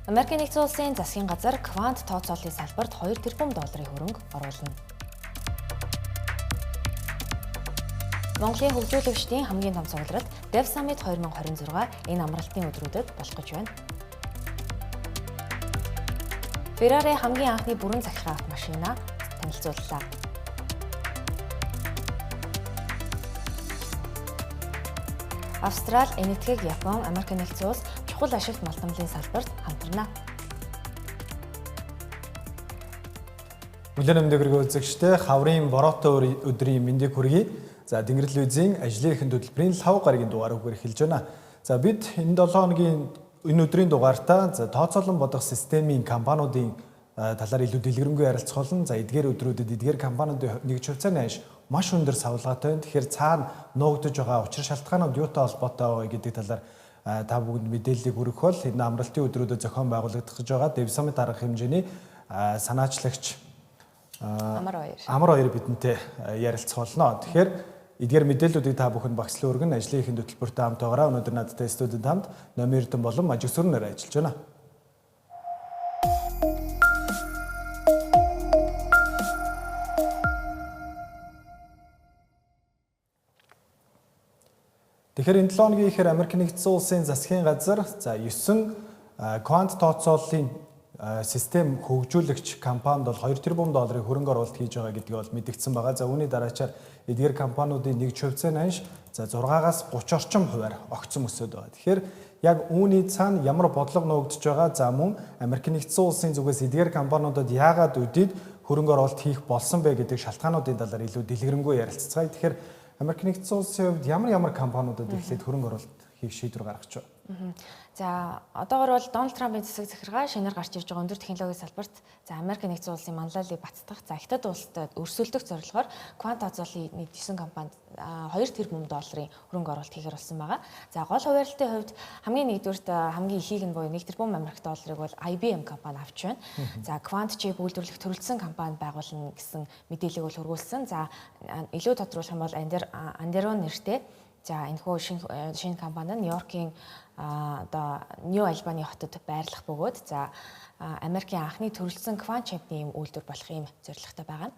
Америкийн нэгдсэн улсын засгийн газар квант тооцооллын салбарт 2 тэрбум долларын хөрөнгө оруулна. Монголын хөгжүүлэгчдийн хамгийн том цугларалт Dev Summit 2026 энэ амралтын өдрүүдэд болох гэж байна. Ferrari хамгийн анхны бүрэн захиргаах машинаа танилцууллаа. Австрали, Энэтхэг, Япон, Америк нэгдсэн улс чухал ашигт малтамлын салбарт хамтарна. Хүлээн авдаг үзэгчтэй хаврын бороотой өдрийн мэндийг хүргэе. За Тэнгэрэл визийн ажлын эрхэм хөтөлбөрийн 5 гарагийн дугаарыг эхэлж байна. За бид энэ 7 хоногийн энэ өдрийн дугаартаа тооцоолон бодох системийн компаниудын талаар илүү дэлгэрэнгүй ярилцах болно. За эдгээр өдрүүдэд эдгээр компаниудын нэгж хувьцааны ханш маш өндөр савлгаатай байна. Тэгэхээр цаана нуугдж байгаа учир шалтгаанууд юутай холбоотой вэ гэдэг талаар та бүгд мэдээллийг хүргэх бол энэ амралтын өдрүүдэд зохион байгуулагдах гэж байгаа Dev Summit арга хэмжээний санаачлагч Амар баяр бидэнтэй ярилцах болно. Тэгэхээр эдгээр мэдээллүүдийг та бүхэн багцлан өргөн ажлын эрхэм хөтөлбөртэй хамт байгаараа өнөөдөр надтай студид хамт Номи Эрдэнэ болон Мажиг Сүрнээр ажиллаж байна. Тэгэхээр энэ 7 хоногийн ихэр Америк нэгдсэн улсын засгийн газар 9 квант тооцооллын систем хөгжүүлэгч компанид бол 2 тэрбум долларын хөрөнгө оруулалт хийж байгаа гэдгийг бол мэдгдсэн байгаа. За үүний дараачаар эдгээр компаниудын нэгж хувьцааны ханш 6-аас 30 орчим хувиар огцон өсөд байгаа. Тэгэхээр яг үүний цаана ямар бодлого нуугдж байгаа, за мөн Америк нэгдсэн улсын зүгээс эдгээр компаниудад яагаад үдийд хөрөнгө оруулалт хийх болсон бэ гэдэг шалтгаануудын талаар илүү дэлгэрэнгүй ярилцгаая. Тэгэхээр Америк нэгдсэн улсын хувьд ямар компаниудад эхлээд хөрөнгө оруулалт хийх шийдвэр гаргаж байна? За одоогор бол Дональд Трампын засаг захиргаа шинээр гарч ирж байгаа өндөр технологийн салбарт Америк нэгдсэн улсын манлайлалыг баттгах хятад улсад өрсөлдөх зорилгоор квант тооцооллын 9 компанид 2 тэрбум долларын хөрөнгө оруулалт хийхээр болсон байгаа. За гол хуваарлтын хувьд хамгийн нэгдүгürt хамгийн ихийг нь буюу 1 тэрбум Америк долларыг бол IBM компани авч байна. За квант чип үйлдвэрлэх төрөлсөн компани байгуулна гэсэн мэдээллийг бол хөрвүүлсэн. За илүү тодруулах юм бол Anduril нэртэй за энэхүү шинэ компани нь Нью-Йоркийн одоо Нью Альбаны хотод байрлах бөгөөд за Америкийн анхны төрөлсөн квант чипний юм үйлдвэр болох юм зорилготой байгаа.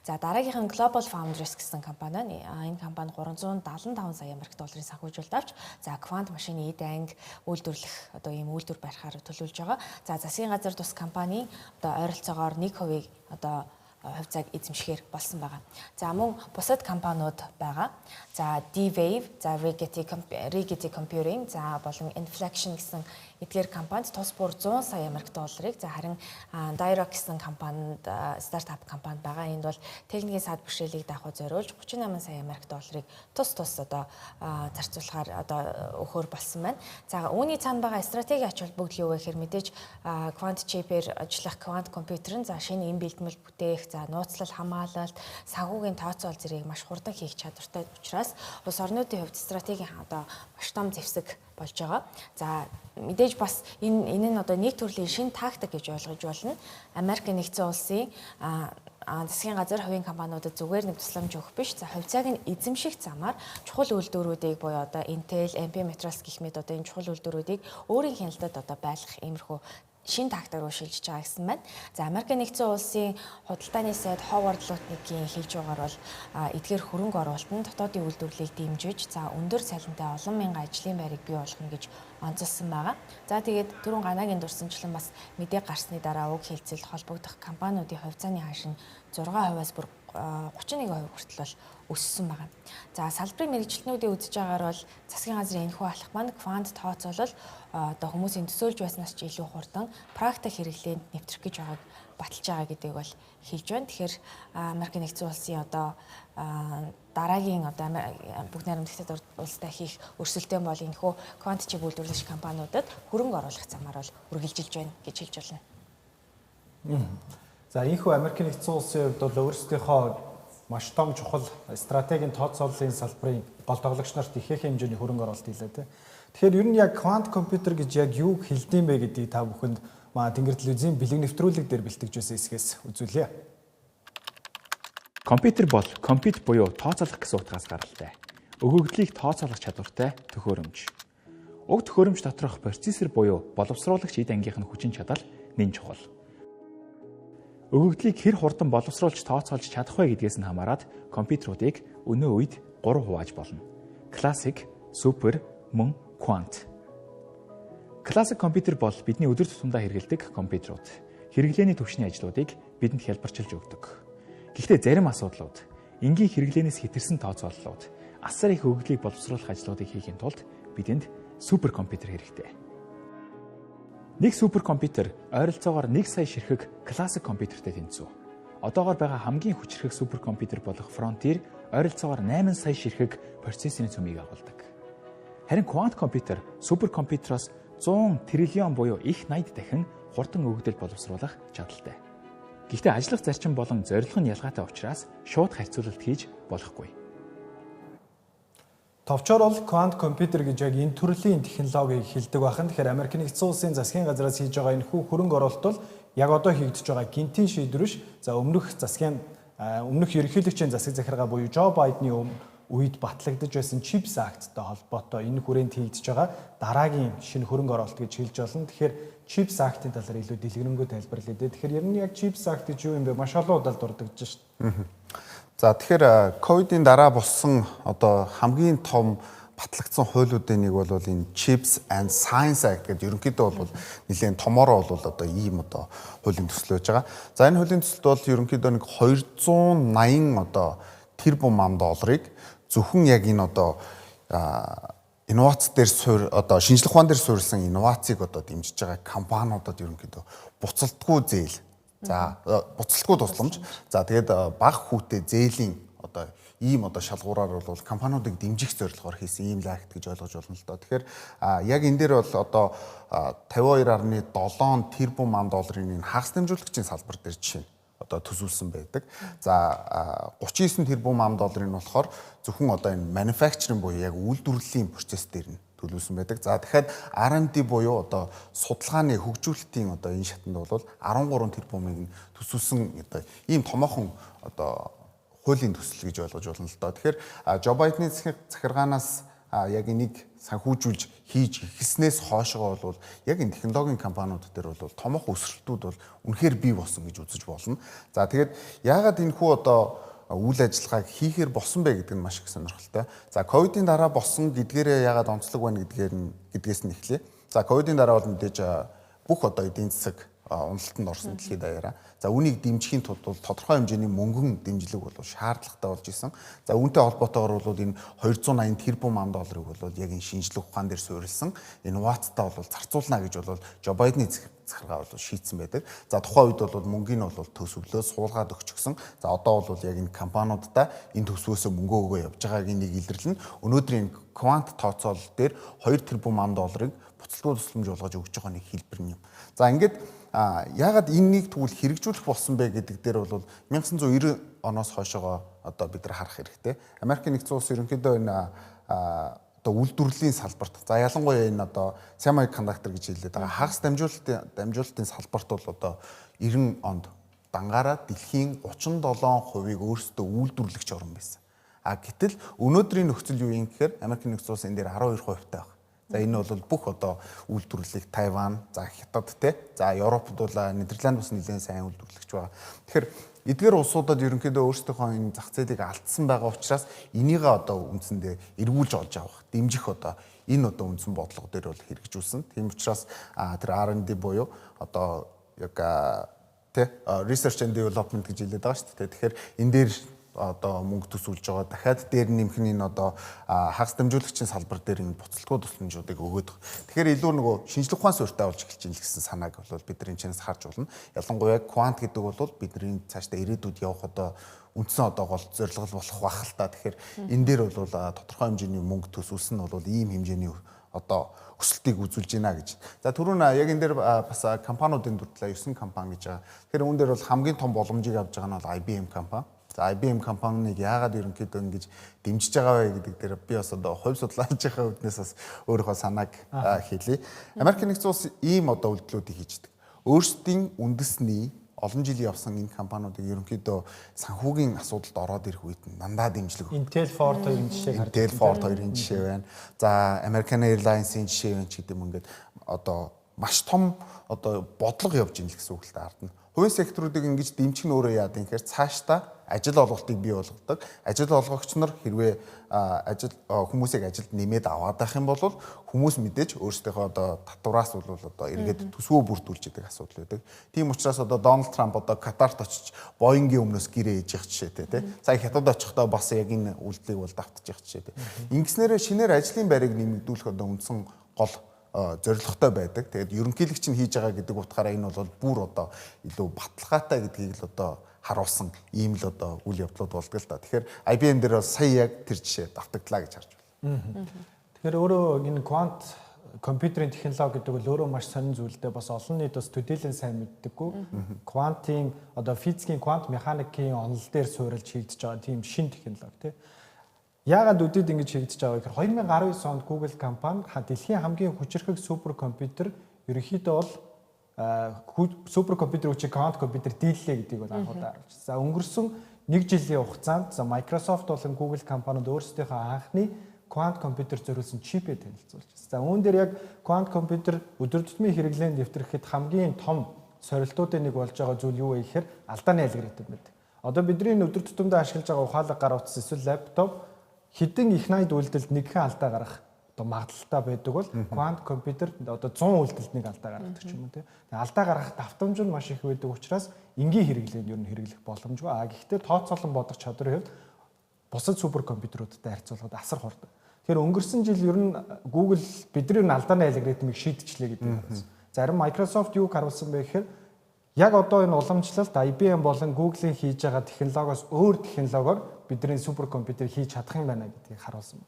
За дараагийнх нь Global Foundries гэсэн компани. Энэ компани 375 сая Америк долларын санхүүжилт авч за квант машины эд анги үйлдвэрлэх одоо ийм үйлдвэр барихаар төлөвлөж байгаа. За засгийн газар тус компани одоо ойролцоогоор 1% одоо хувьцааг эзэмшихээр болсон байгаа. За мөн бусад компаниуд байгаа. За D-Wave, за Rigetti Computing, за болон Inflection гэсэн эдгээр компанид тус бүр 100 сая Америк долларыг за харин Dyroc гэсэн компанид стартап компани байгаа. Энд бол техникийн саад бэрхшээлийг даахуу зориулж 38 сая Америк долларыг тус одоо зарцуулахаар одоо өгөхөр болсон байна. За үүний цаана байгаа стратеги ач холбогдол юу вэ гэхээр мэдээж квант чипээр ажиллах квант компьютер нь за шинэ эм бэлтгэл бүтээх, за нууцлал хамгаалалт, санхүүгийн тооцоол зэрэг маш хурдан хийх чадвартай учраас улс орнуудын хувьд стратегийн одоо маш том зэвсэг болж байгаа. За мэдээж бас энэ нь одоо нэг төрлийн шинэ тактик гэж ойлгож болно. Америк нэгдсэн улсын засгийн газар хувийн компаниудад зүгээр нэг тусламж өгөх биш. За хувьцааг нь эзэмших замаар чухал үйлдвэрүүдийг буюу одоо Intel, MP Materials гэх мэт одоо энэ чухал үйлдвэрүүдийг өөрийн хяналтад одоо байлгах иймэрхүү шин тактик руу шилжиж байгаа гэсэн байна. За Америк нэгдсэн улсын худалдааны сайд Howard Lutnick-ийн хэлж байгаагаар бол эдгээр хөрөнгө оруулалт нь дотоодын үйлдвэрлэлийг дэмжиж за өндөр цалинтай олон мянган ажлын байрыг бий болгоно гэж онцолсон байгаа. За тэгээд түрүүн Ганагийн дурсамжлан бас мэдээ гарсны дараа уг хэлцэлд холбогдох компаниудын хувьцааны ханш нь 6%-аас бүр 31% хүртэл бол өссөн байгаа. За салбарын мэргэжилтнүүдийн үзэж байгаагаар бол засгийн газрын энэхүү алхам маань квант тооцоолол одоо хүмүүсийн төсөөлж байснаас ч илүү хурдан практик хэрэглээнд нэвтрэх гэж байгааг баталж байгаа гэдгийг бол хэлж байна. Тэгэхээр Америк нэгдсэн улсын одоо дараагийн одоо бүгд найрамдагчдад улстай хийх өрсөлдөөн бол энэхүү квант чип үйлдвэрлэгч компаниудад хөрөнгө оруулах замаар бол үргэлжилж байна гэж хэлж байна. За энэхүү Америк нэгдсэн улсын хувьд бол өөрсдийнхөө маш том чухал стратегийн тооцооллын салбарын гол тоглогч нарт ихээхэн хэмжээний хөрөнгө оруулалт хийлээ те. Тэгэхээр ер нь яг квант компьютер гэж яг юу хэлдэм бэ гэдгийг та бүхэнд Тэнгэр телевизийн бэлэг нэвтрүүлэг дээр бэлтгэж байсан хэсгээс үзүүлье. Компьютер бол компьютер буюу тооцоолох гэсэн утгаас гаралтай. Өгөгдлийг тооцоолох чадвартай төхөөрөмж. Уг төхөөрөмж доторх процессор буюу боловсруулагч эд ангийнх нь хүчин чадал нэн чухал. Өгөгдлийг хэр хурдан боловсруулж тооцоолж чадах вэ гэдгээс нь хамаарат компьютеруудыг өнөө үед 3 хувааж болно. Classic, Super, мөн Quant. Classic компьютер бол бидний өдөр тутамдаа хэрэглэдэг компьютерууд. Хэрэглээний түвшний ажлуудыг бидэнд хялбарчилж өгдөг. Гэхдээ зарим асуудлууд, энгийн хэрэглээнээс хэтэрсэн тооцооллууд, асар их өгөгдлийг боловсруулах ажлуудыг хийхин тулд бидэнд суперкомпьютер хэрэгтэй. Нэг суперкомпьютер ойролцоогоор 1 сая ширхэг классик компьютертэй тэнцвэ. Одоогоор байгаа хамгийн хүчирхэг суперкомпьютер болох Frontier ойролцоогоор 8 сая ширхэг процессорын цөмийг агуулдаг. Харин квант компьютер суперкомпьютероос 100 триллион буюу их 80 дахин хурдан өгөгдөл боловсруулах чадaltaй. Гэхдээ ажиллах зарчим болон зорилго нь ялгаатай учраас шууд харьцуулалт хийж болохгүй. Товчоор бол квант компьютер гэж яг энэ төрлийн технологиг хэлдэг байхын. Тэгэхээр Америк нэгдсэн улсын засгийн газраас хийж байгаа энэ хөрөнгө оруулалт бол яг одоо хийгдэж байгаа гинтийн шийдвэрш өмнөх ерөнхийлөгчийн засаг захиргаа буюу Жо Байдны үед батлагдаж байсан Chips Act-тай холбоотой энэ хүрээнд хийгдэж байгаа дараагийн шинэ хөрөнгө оруулалт гэж хэлж болно. Тэгэхээр Chips Act-ийн талаар илүү дэлгэрэнгүй тайлбарлая дээ. Тэгэхээр ер нь яг Chips Act гэж юу юм бэ? Маш олон удаа дурддагж шүү дээ. За тэгэхээр ковидын дараа болсон одоо хамгийн том батлагдсан хуулиудын нэг бол энэ Chips and Science Act гэдэг ерөнхийдөө бол нэлээд томороо бол одоо ийм одоо хуулийн төсөл байж байгаа. За энэ хуулийн төсөлд бол ерөнхийдөө нэг 280 одоо тэрбум ам долларыг зөвхөн яг энэ одоо инновац дээр одоо шинжлэх ухаан дээр суурилсан инновацийг одоо дэмжиж байгаа компаниудад ерөнхийдөө буцалтгүй зээл. За буцалтгүй тусламж. За тэгээд бага хүүтэй зээлийн одоо ийм одоо шалгуураар бол компаниудыг дэмжих зорилгоор хийсэн ийм акт гэж ойлгож болно л доо. Тэгэхээр яг энэ дээр бол одоо 52.7 тэрбум ам долларын энэ хагас дамжуулагчийн салбар дээр жишээ одоо төсвөлсөн байдаг. За 39 тэрбум ам долларын нь болохоор зөвхөн одоо энэ manufacturing буюу яг үйлдвэрлэлийн процесс дээр нь төлөвлөсөн байдаг. За дахиад R&D буюу одоо судалгааны хөгжүүлэлтийн одоо энэ шатанд бол 13 тэрбумыг төсвөлсөн одоо ийм томоохон одоо хуулийн төсөл гэж ойлгож болно л доо. Тэгэхээр Жо Байдны захиргаанаас яг энийг санхүүжүүлж хийж эхэлснээс хойшоо бол яг энэ технологийн компаниуд дээр бол томоохон өсөлтүүд бол үнэхээр бий болсон гэж үзэж болно. За тэгээд яагаад энэ хүү одоо үйл ажиллагааг хийхээр болсон бэ гэдэг нь маш их сонирхолтой. За ковидын дараа болсон гэдгээрээ яагаад онцлог байна гэдгээс нь эхлэе. За ковидын дараа бол мэдээж бүх одоо эдийн засаг уналтанд орсон дэлхийд даяараа. За үүнийг дэмжихийн тулд бол тодорхой хэмжээний мөнгөн дэмжлэг бол шаардлагатай болж исэн. За үүнтэй холбоотойгоор бол энэ 280 тэрбум ам долларыг бол яг энэ шинжлэх ухаан дээр суурилсан инновацтай бол зарцуулна гэж бол Жо Байдны захиргаа бол шийдсэн байдаг. За тухайн үед бол мөнгөний бол төсөвлөө суулгаад өгчихсөн. За одоо бол яг энэ компаниудаа энэ төсвөөсөө мөнгө өгөө явж байгаагийн нэг илэрлэл нь өнөөдрийн квант тооцоолол дээр 2 тэрбум ам долларыг буцалтгүй тусламж болгож өгч байгаа нэг хэлбэр юм. За ингээд яагаад энэнийг тэгвэл хэрэгжүүлэх болсон бэ гэдэг дээр бол 1990 оноос хойшоо одоо бид нар харах хэрэгтэй. Америк нэгдсэн улс ерөнхийдөө энэ одоо үйлдвэрлэлийн салбарт за ялангуяа энэ одоо semiconductor гэж хэлээд байгаа хагас дамжуулалтын салбарт бол одоо 90 онд дангаараа дэлхийн 37%-ийг өөрсдөө үйлдвэрлэгч орн байсан. Гэтэл өнөөдрийн нөхцөл юу юм гэхээр Америк нэгдсэн улс энэ дээр 12%-тай байна. За энэ бол бүх одоо үйлдвэрлэлийг Тайван, за Хятад те, за Европод бол Нидерланд бас нэлээд сайн үйлдвэрлэгч байгаа. Тэгэхээр эдгээр улсуудад ерөнхийдөө өөрсдийнхөө энэ зах зээлийг алдсан байгаа учраас энийг одоо үндсэндээ эргүүлж олж авах, дэмжих одоо энэ одоо үндсэн бодлого дээр бол хэрэгжүүлсэн. Тийм учраас тэр R&D буюу одоо яг те research and development гэж хэлээд байгаа шүү дээ. Тэгэхээр энэ дээр одоо мөнгө төсвөлж байгаа. Дахиад дээр нэмэх нь энэ одоо хагас дамжуулагчийн салбар дээр энэ буцалтгүй тусламжуудыг өгөөд байгаа. Тэгэхээр илүү нөгөө шинжлэх ухаан суурьтай болж эхэлж ийн гэсэн санааг бол бид нар энэ чэнэс харж болно. Ялангуяа квант гэдэг бол бидний цаашдаа ирээдүйд явах одоо үндсэн одоо гол зорилго болох байх л та. Тэгэхээр энэ дээр бол тодорхой хэмжээний мөнгө төсвөлсөн нь бол ийм хэмжээний одоо өсөлтийг үзүүлж байна гэж. За түрүүн яг энэ дээр бас компаниудын дурдлаа 9 компани гэж байгаа. Тэгэхээр үүн дээр бол хамгийн том боломжийг авч байгаа нь бол IBM компани. За IBM компаниг яагаад ерөнхийдөө ингэж дэмжиж байгаа вэ гэдэг дээр би бас одоо хувь судлаачийнхаа үүднээс бас өөрийнхөө санааг хэлье. Америк нэгдсэн улс ийм одоо үйлдэлүүдийг хийждэг. Өөрсдийн үндэсний олон жил явсан энэ компаниудыг ерөнхийдөө санхүүгийн асуудалд ороод ирэх үед нь дандаа дэмжлэг өгдөг. Intel Ford хоёрын жишээг харж Intel Ford хоёрын жишээ байна. За American Airlines-ийн жишээ байна ч гэдэг юм ингээд одоо маш том одоо бодлого явж ийн л гэсэн үг л та ард нь. Хувийн секторуудыг ингэж дэмжих нь өөрөө яадаг юм гэхээр цаашдаа ажил олголтыг бий болгодог. Ажил олгогч нар хэрвээ хүмүүсийг ажилд нэмээд аваад байх юм бол хүмүүс мэдээж өөрсдийнхөө одоо татвараас бол одоо эргээд төсвөө бүрдүүлж идэг асуудал байдаг. Тийм учраас одоо Дональд Трамп одоо Катарт очиж Боингийн өмнөөс гэрээ ээж явах жишээтэй тий. Сая Хятад очихдоо бас яг энэ үйлдэлийг бол давтаж явах жишээтэй. Ингэснээр шинээр ажлын байрыг нэмэгдүүлэх одоо үндсэн гол зорилготой байдаг. Тэгээд ерөнхийлөгч нь хийж байгаа гэдэг утгаараа энэ бол бүр одоо илүү баталгаатай гэдгийг л одоо харуулсан ийм л одоо үйл явдлууд болдог л да. Тэгэхээр IBM дээр сая яг тэр жишээ давтагдлаа гэж харж байна. Тэгэхээр өөрөө энэ квант компьютерийн технологи гэдэг бол өөрөө маш сонин зүйлтэй бас олон нийт бас төдийлөн сайн мэддэггүй. Квантын одоо физикийн квант механикийн онол дээр суурилж хийгдэж байгаа тийм шинэ технологи тий. Яагаад үдэд ингэж хийгдэж байгаа вэ гэхээр 2019 онд Google компани дэлхийн хамгийн хүчирхэг суперкомпьютер ерөнхийдөө бол суперкомпьютер үчиг квант компьютер дийллээ гэдгийг бол анхудаа харуулж. За өнгөрсөн 1 жилийн хугацаанд за Microsoft болон Google компаниуд өөрсдийнхөө анхны квант компьютер зориулсан чипээ танилцуулж байна. За үүн дээр яг квант компьютер өдөр тутмын хэрэглээнд дэвтрэхэд хамгийн том сорилтуудын нэг болж байгаа зүйл юу вэ гэхээр алдааны алгоритм байдаг. Одоо бидний өдөр тутамдаа ашиглаж байгаа ухаалаг гар утас эсвэл лаптоп хэдэн их 80 үйлдэлд нэгхэн алдаа гарах одоо магадлалтай байдаг бол квант компьютер одоо 100 үйлдэлд нэг алдаа гаргадаг ч юм уу тийм. Алдаа гаргах давтамж нь маш их байдаг учраас энгийн хэрэглээнд ер нь хэрэглэх боломжгүй. Гэхдээ тооцоолон бодох чадрын хувьд бусад суперкомпьютеруудтай харьцуулахад асар хурдан. Тэгэхээр өнгөрсөн жил ер нь Google бидний алдааны алгоритмыг шийдчихлээ гэдэг юм. Зарим Microsoft юуг харуулсан бэ гэхээр яг одоо энэ уламжлалт IBM болон Google-ийн хийж байгаа технологиос өөр технологиор бидний суперкомпьютер хийж чадах юм байна гэдгийг харуулсан.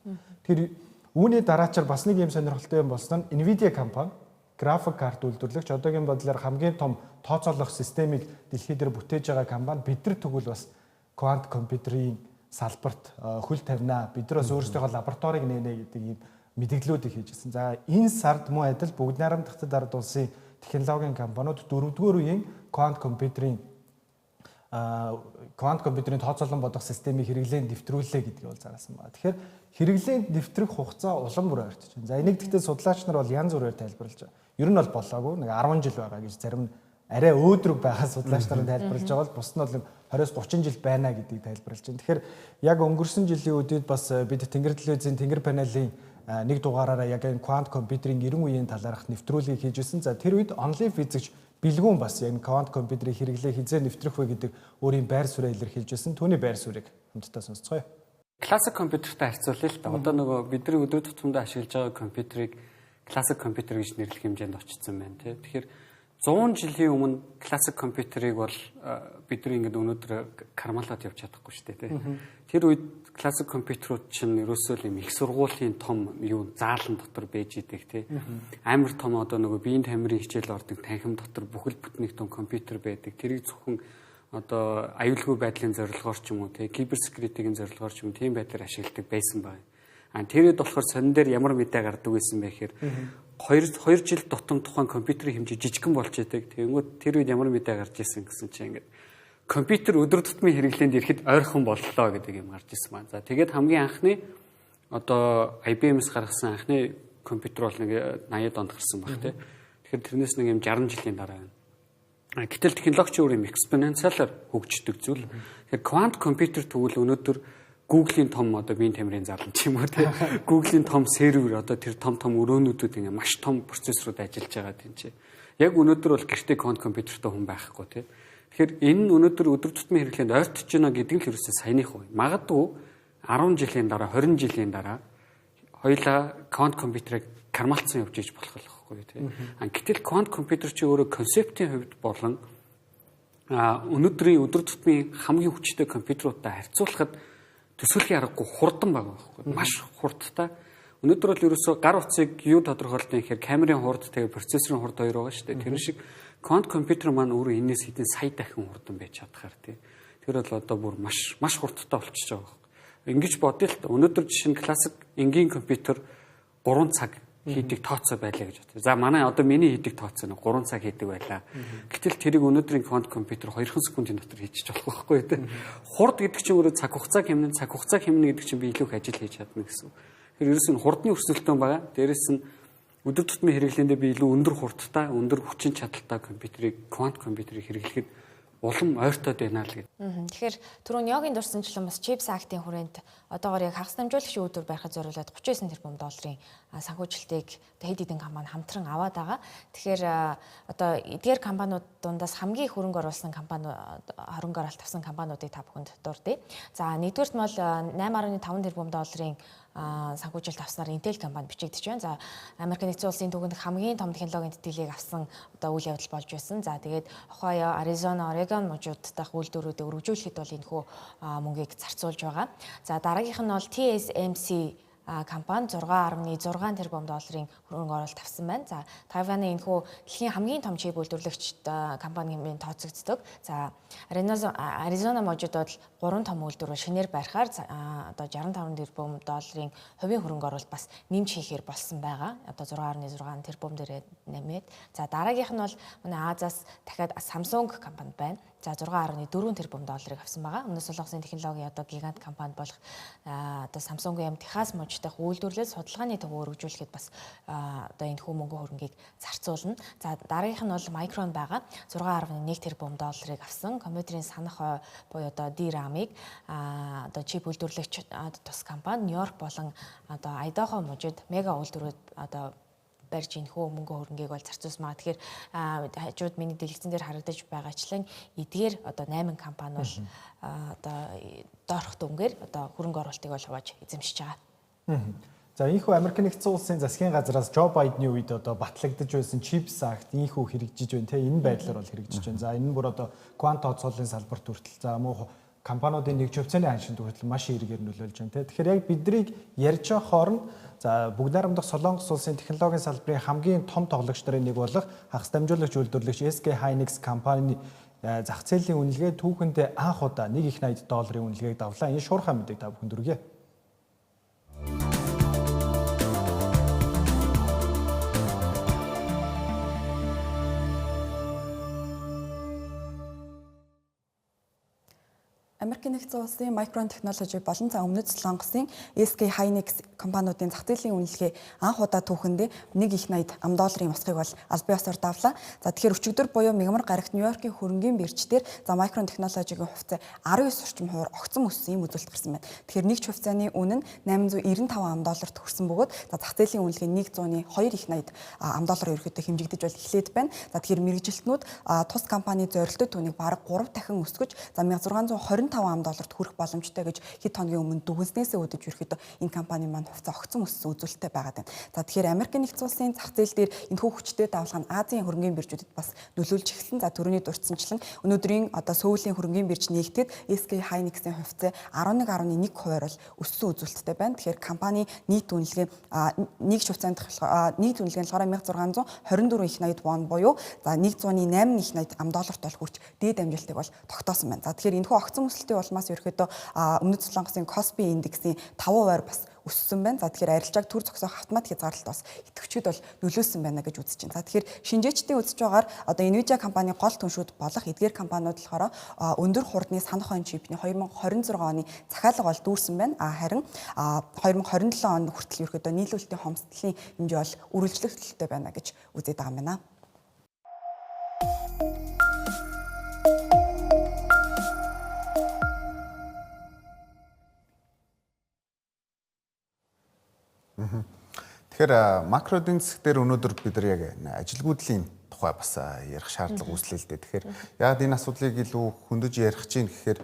Тэр үүний дараачаар бас нэг юм сонирхолтой юм болсон нь Nvidia компани график карт үйлдвэрлэгч одоогийн бодлоор хамгийн том тооцоолох системийг дэлхийд дээр бүтээж байгаа компани бид нар тэгвэл бас квант компьютерийн салбарт хөл тавина. Бид нар бас өөрсдийнхөө лабораторийг нээнэ гэдэг ийм мэдээллүүдийг хийжсэн. За энэ сард мөн адил бүгд найрамдахад ард улсын технологийн компаниуд 4-р үеийн квант компьютерийн тооцоолон бодох системийг хэрэглээнд дэвтрүүлээ гэдгийг бол заасан байна. Тэгэхээр хэрэглээнд дэвтрэх хугацаа улам бүр ойртож байна. За энийг гэхдээ судлаач нар бол янз бүрээр тайлбарлаж байгаа. Ер нь бол болоогүй. Нэг 10 жил байгаа гэж зарим арай өөдрөг байгаа судлаач нарын тайлбарлаж байгаа бол бус нь бол 20-30 жил байна гэдгийг тайлбарлаж байна. Тэгэхээр яг өнгөрсөн жилийн үдээд бас бид Тэнгэр телевизийн Тэнгэр панелийн нэг дугаараараа яг энэ квант компьютерийн 90 үеийн талаарх нэвтрүүлгийг хийжсэн. За тэр үед онлайн физикч бэлгүүн бас яг квант компьютерийн хэрэглээ хизээ нэвтрэх вэ гэдэг өөрийн байр суурийг илэрхийлжсэн. Түүний байр суурийг хамтдаа сонсцгоё. Классик компьютертай харьцуулъя л да. Одоо нөгөө бидний өдөр тутамдаа ашиглаж байгаа компьютерийг классик компьютер гэж нэрлэх хэмжээнд очсон байна тий. Тэгэхээр 100 жилийн өмнө классик компьютерийг бол бидний ингээд өнөөдөр кармалаад явж чадахгүй шүү дээ тий. Тэр үед классик компьютерууд чинь ерөөсөө юм их сургуулийн том юу заалан дотор байж идэг тий. Амар том одоо нөгөө биеийн тамирын хичээл ордог танхим дотор бүхэл бүтнийг том компьютер байдаг. Тэрийг зөвхөн одоо аюулгүй байдлын зорилгоор ч юм уу тий киберсекьюритигийн зорилгоор ч юм тийм байдлаар ашигладаг байсан байна. Тэгэд болохоор сонин дээр ямар мэдээ гардаг байсан бэ гэхээр 2 жил тутам тухайн компьютерийн хэмжээ жижигхэн болж идэг. Тэгэнгүүт тэр үед ямар мэдээ гарч ирсэн гэсэн чинь ингээд компьютер өдөр тутмын хэрэглээнд ирэхэд ойрхон боллоо гэдэг юм гарч ирсэн байна. За тэгээд хамгийн анхны одоо IBM-с гаргасан анхны компьютер бол нэг 80-ад онд гарсан баг тий. Тэгэхээр тэрнээс нэг юм 60 жилийн дараа байна. Гэтэл технологич өөр юм экспоненциалаар хөгждөг зүйл. Тэгэхээр квант компьютер тэгвэл өнөөдөр Google-ийн том одоо биеийн тамирын зарлан ч юм уу тий. Google-ийн том сервер одоо тэр том өрөөнүүдүүд ингээ маш том процессорууд ажиллаж байгаа тийм чи. Яг өнөөдөр бол гэртээ квант компьютертэй хүн байхгүй тий. Тэгэхээр энэ нь өнөөдөр өдөр тутмын хэрэглээнд ойртож байна гэдэг нь л ерөөсөө саяных уу. Магадгүй 10 жилийн дараа 20 жилийн дараа хоёулаа квант компьютерыг кармалцсан явж иж болох байхгүй тий. Гэтэл квант компьютер чи өөрөө концептийн хувьд болон өнөөдрийн өдөр тутмын хамгийн хүчтэй компьютеруудтай харьцуулахад төсөөлхийн аргагүй хурдан байгаа байхгүй. Маш хурдтай. Өнөөдөр бол ерөөсөө гар утсыг юу тодорхойлдог юм гэхээр камерын хурд тэгээ процессорын хурд хоёр байгаа шүү дээ. Тэр шиг квант компьютер маань өөрөө энэс хэдэн сая дахин хурдан байж чадхаар тий. Тэр бол одоо бүр маш хурдтай болчихж байгаа байхгүй. Ингэж бодъё л та. Өнөөдөр жишээ нь классик энгийн компьютер 3 цаг хийдэг тооцоо байлаа гэж бодъё. За манай одоо миний хийдэг тооцоо нь 3 цаг хийдэг байлаа. Гэтэл тэрийг өнөөдрийн квант компьютер 2 секундын дотор хийчих болох байхгүй тийм. Хурд гэдэг чинь өөрөө цаг хугацаа хэмнэн гэдэг чинь би илүү их ажил хийж чадна гэсэн. Тэгэхээр ерөөс нь хурдны өрсөлдөөн байгаа. Дээрээс нь өдөр тутмын хэрэглээндээ би илүү өндөр хурдтай, өндөр хүчин чадалтай компьютерийг квант компьютерийг хэрэглэхэд улам ойртоод байна л гэдэг. Тэгэхээр түрүүн Йогийн дурсамжлан бас Chips Act-ийн хүрээнд одоогоор яг хагас дамжуулагчийн үйлдвэр байхад зориулаад 39 тэрбум долларын санхүүжилтийг хэд хэдэн компани хамтран аваад байгаа. Тэгэхээр одоо эдгээр компаниуд дундаас хамгийн их хөрөнгө оруулсан компани хөрөнгө оруулалт авсан компаниудыг та бүхэнд дурдъя. За нэгдүгээрт нь бол 8.5 тэрбум долларын санхүүжилт авснаар Intel компани бичигдэж байна. За Америк нэгдсэн улсын түүхэнд хамгийн том технологийн тэтгэлийг авсан одоо үйл явдал болж байсан. За тэгээд Ohio, Arizona, Oregon мужуудтай үйлдвэрүүдийг өргөжүүлэхэд бол энэхүү мөнгийг зарцуулж байгаа. За дараагийнх нь бол TSMC компани 6.6 тэрбум долларын хөрөнгө оруулалт авсан байна. За Тайваны энэхүү дэлхийн хамгийн том чип үйлдвэрлэгч компани хэмээн тооцогддог. За Аризона мужуудад 3 том үйлдвэрөөр шинээр барихаар одоо 65 тэрбум долларын хувийн хөрөнгө оруулалт бас нэмж хийхээр болсон байгаа. Одоо 6.6 тэрбум дээр нэмээд. За дараагийнх нь бол манай Азиас дахиад Samsung компани байна. За 6.4 тэрбум долларыг авсан байгаа. Өмнөс солонгосын технологийн одоо гигант компани болох одоо Samsung-ийн Техас мужтай үйлдвэрлэл судалгааны төвөөр өргөжүүлэхэд бас одоо энэ мөнгө хөрөнгийг зарцуулна. За дараагийнх нь бол Micron байгаа. 6.1 тэрбум долларыг авсан. Компьютерийн санах буюу одоо DRAM-ыг одоо чип үйлдвэрлэгч тус компани Нью-Йорк болон одоо Idaho мужид мега үйлдвэрүүд одоо барьж энэхүү мөнгө хөрөнгийг бол зарцуулсан байгаа. Тэгэхээр хажууд миний дэлгэцэн дээр харагдаж байгаачлан эдгээр одоо 8 компани бол одоо доорх дүнгээр одоо хөрөнгө оруулалтыг бол хувааж эзэмшиж байгаа. За ийхүү Америк нэгдсэн улсын засгийн газраас Жо Байдны үед одоо батлагдж байсан Chips Act ийхүү хэрэгжиж байна те энэ байдлаар бол хэрэгжиж байна. За энэ нь бүр одоо квант тооцооллын салбарт хүртэл за муу компаниудын нэгж хувьцааны ханшинд хүртэл маш хэрэгээр нөлөөлж байна те. Тэгэхээр яг биднийг ярьж байгаа хооронд за бүгд найрамдах Солонгос улсын технологийн салбарын хамгийн том тоглогч нарын нэг болох хагас дамжуулагч үйлдвэрлэгч SK Hynix компани зах зээлийн үнэлгээ түүхэндээ анх удаа $1.80 үнэлгээг давлаа. Энэ шуурхай мэдээг та бүхэнд хүргье. Америк нэгдсэн улсын Micron Technology болон за өмнөд Солонгосын SK Hynix компаниудын зах зээлийн үнэлгээ анх удаа түүхэндээ $1.80 усхыг бол аль бие осоор давлаа. За тэгэхээр өчигдөр буюу мягмар гарагт Нью-Йоркийн хөрөнгийн бирждэр за Micron Technology-гийн хувьцаа 19 орчим хувиар огцон өссөн юм үзүүлэлт гарсан байна. Тэгэхээр нэг ч хувьцааны үнэ нь $895 хүрсэн бөгөөд за зах зээлийн үнэлгээ $2.80 ерөөхдөө хэмжигдэж бол эхлээд байна. За тэгэхээр мэргэжилтнүүд тус компани зорилттой түүнийг бараг 3 дахин өсгөж за $1625 хүрэх боломжтой гэж хэд хоногийн өмнө дүгнснээсээ үүдэж ерөөхдөө энэ компани маань хувьцаа огцон өссөн үзүүлэлттэй байгаад байна. За тэгэхээр Америк нэгдсэн улсын зах зээл дээр энэ хүчтэй давлага нь Азийн хөрөнгийн биржүүдэд бас нөлөөлж эхэлсэн. За түрүүний дурдсанчлан өнөөдрийн одоо Сөүлийн хөрөнгийн бирж нээгдээд SK Hynix-ийн хувьцаа 11.1% бол өссөн үзүүлэлттэй байна. Тэгэхээр компани нийт үнэлгээ нэг хувьцаанд нийт үнэлгээ нь $1624.80 вон буюу за $108.80 бол хүрч дээд амжилтыг бол тогтоосон байна. За тэгэхээр энэ огцон өсөлтийн улмаас ерөөхдөө өмнөд Солонгосын Kospi индексийн 5% бас өссөн байна. За тэгэхээр арилжааг төр зогсоох автомат хязгаарлалт бас идэвхжид бол нөлөөсөн байна гэж үзэж байна. За тэгэхээр шинжээчдийн үзэж байгаар одоо Nvidia компани гол түншүүд болох эдгээр компаниуд болохоор өндөр хурдны санах хонь чипний 2026 оны захиалга бол дүүрсэн байна. Харин 2027 онд хүртэл ерөөхдөө нийлүүлэлтийн хомсдлын хэмжээ бол үргэлжлэхтэй байна гэж үзээд байгаа юм байна. Тэгэхээр макро эдийн засаг дээр өнөөдөр бид нар яг ажилгүйдлийн тухай бас ярих шаардлага үүслээ л дээ. Тэгэхээр яг энэ асуудлыг илүү хөндөж ярих чинь гэхээр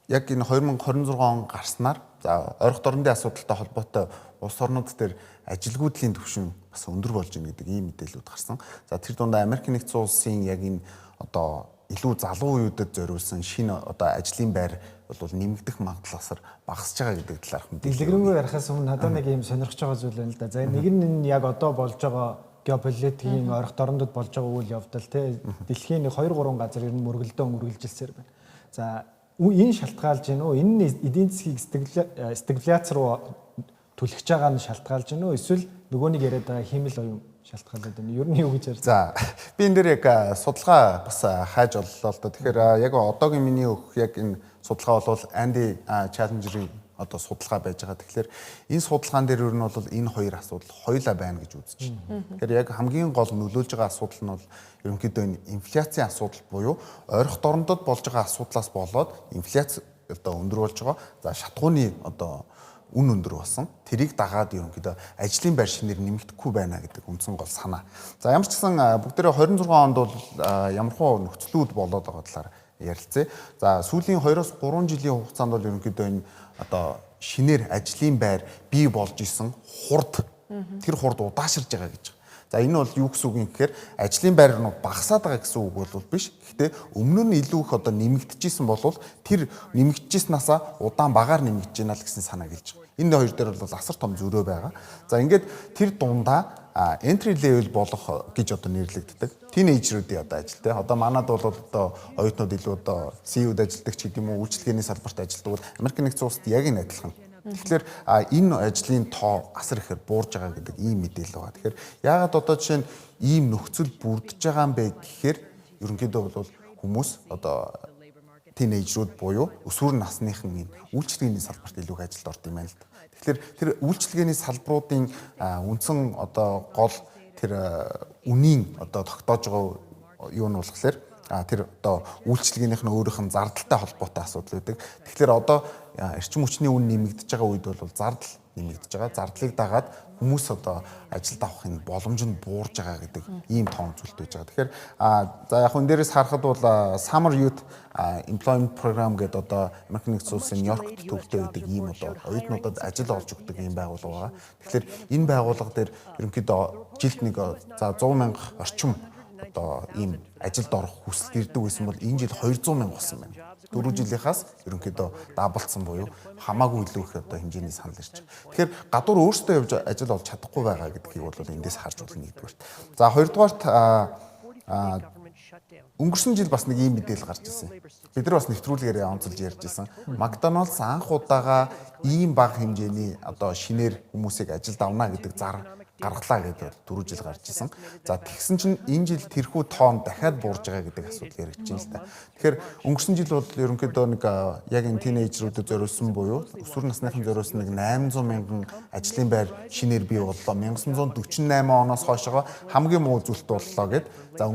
яг энэ 2026 он гарснаар за ойрох дорнодын асуудалтай холбоотой улс орнууд дээр ажилгүйдлийн түвшин бас өндөр болж байна гэдэг ийм мэдээлэлүүд гарсан. За тэр дундаа Америк нэгдсэн улсын яг энэ одоо илүү залуу үеүүдэд зориулсан шинэ одоо ажлын байр бол нэмэгдэх магадлалаар багасж байгаа гэдэг талаарх мэдээлэл. Дэлгэрэнгүй ярихаас өмнө надад нэг юм сонирхож байгаа зүйл байна л да. За нэг нь яг одоо болж байгаа геополитикийн ойрох дорнодод болж байгаа үйл явдал те дэлхийн 2-3 газар ер нь мөргөлдөө үргэлжилсээр байна. За энэ шалтгаалж гинөө энэ эдийн засгийг стагфляц руу түлхэж байгаа нь шалтгаалж гинөө эсвэл нөгөөнийг яриад байгаа хэмэл оюун шалтгаалаад байна. Ер нь юу гэж ярьж За би энэ дээр яг судалгаа бас хайж оллоо л доо. Тэгэхээр яг одоогийн миний өгөх яг энэ судалгаа бол Andy Challenger-ийн одоо судалгаа байж байгаа. Тэгэхээр энэ судалгаан дээр ер нь бол энэ хоёр асуудал хоёулаа байна гэж үзэж байна. Тэгэхээр яг хамгийн гол нөлөөлж байгаа асуудал нь бол ерөнхийдөө энэ инфляцийн асуудал буюу ойрох дорнодод болж байгаа асуудлаас болоод инфляц одоо өндөр болж байгаа. За шатгууны одоо үн өндөр болсон. Тэрийг дагаад ерөнхийдөө ажлын байр шинээр нэмэгдэхгүй байна гэдэг үндсэн гол санаа. За ямар ч гэсэн бүгдээрээ 26 онд бол ямархуу нөхцлүүд болоод байгаа талаар ярилцъя. За сүүлийн 2-3 жилийн хугацаанд бол ерөнхийдөө энэ одоо шинээр ажлын байр бий болж исэн хурд тэр хурд удаашрж байгаа гэж. За энэ бол юу гэсэн үг юм гэхээр ажлын байр нь багасаад байгаа гэсэн үг бол биш. Гэхдээ өмнө нь илүү их одоо нэмэгдэжсэн бол тэр нэмэгдэжсэнасаа удаан багаар нэмэгдэж байна л гэсэн санаа гэлж байгаа. Энэ хоёр дээр бол асар том зөрөө байгаа. За ингээд тэр дундаа entry level болох гэж одоо нэрлэгддэг. Тинейжруудын одоо ажилтай. Одоо манад бол одоо оюутнууд илүү одоо CEO-д ажилладаг ч гэдэм үү, үйлчлэгээний салбарт ажилладаг бол Америк нэгдсэн улсад яг энэ адилхан. Тэгэхээр энэ ажлын тоо асар ихээр буурж байгаа гэдэг ийм мэдээлэл байгаа. Тэгэхээр яагаад одоо жишээ нь ийм нөхцөл бүрдэж байгаа юм бэ гэхээр ерөнхийдөө бол хүмүүс одоо тинейжрууд буюу өсвөр насныхан энэ үйлчлэгээний салбарт илүү их ажилд орд юм байна л да. Тэгэхээр тэр үйлчлэгээний салбаруудын үндсэн одоо гол тэр үнийн одоо тогтоож байгаа юу нь болохоор тэр одоо үйлчлэгээнийх нь өөрийнх нь зардалтай холбоотой асуудал үүдэг. Тэгэхээр одоо эрчим хүчний үн нэмэгдэж байгаа үед бол зардал нэмэгдэж байгаа. Зардлыг дагаад хүмүүс одоо ажилд авахын боломж нь буурж байгаа гэдэг ийм тоон зүйлт байж байгаа. Тэгэхээр за яг энэ дээрээс харахад бол Summer Youth Employment Program гэдэг одоо Америк нэгдсэн улсын Нью-Йоркт төвлөрдөг гэдэг ийм одоо оюутнуудад ажил олж өгдөг ийм байгууллага байгаа. Тэгэхээр энэ байгууллага дээр ерөнхийдөө жилд нэг за 100 мянга орчим одоо ийм ажилд орох хүсэлт ирдэг байсан бол энэ жил 200 мянга болсон байна. 4 жилийнхаас ерөнхийдөө даблцсан буюу хамаагүй илүү их одоо хэмжээний санал ирж байгаа. Тэгэхээр гадуур өөрсдөө явж ажил олж чадахгүй байгаа гэдгийг бол эндээс харж болно нэгдүгээрт. За хоёрдугаарт өнгөрсөн жил бас нэг ийм мэдээлэл гарч ирсэн. Бид нар бас нэвтрүүлгээр онцолж ярьж ирсэн. Макдоналдс анх удаага ийм бага хэмжээний одоо шинээр хүмүүсийг ажилд авна гэдэг зар гаргалаа гэдэг 4 жил гарч ирсэн. За тэгсэн чинь энэ жил тэрхүү тоон дахиад буурж байгаа гэдэг асуудал яригдж байна л да. Тэгэхээр өнгөрсөн жил бол ерөнхийдөө нэг яг энэ тинейжрүүдэд зориулсан буюу өсвөр насныхан зориулсан нэг 800 мянган ажлын байр шинээр бий боллоо. 1948 оноос хойшоо хамгийн муу зүйлт боллоо гэд. За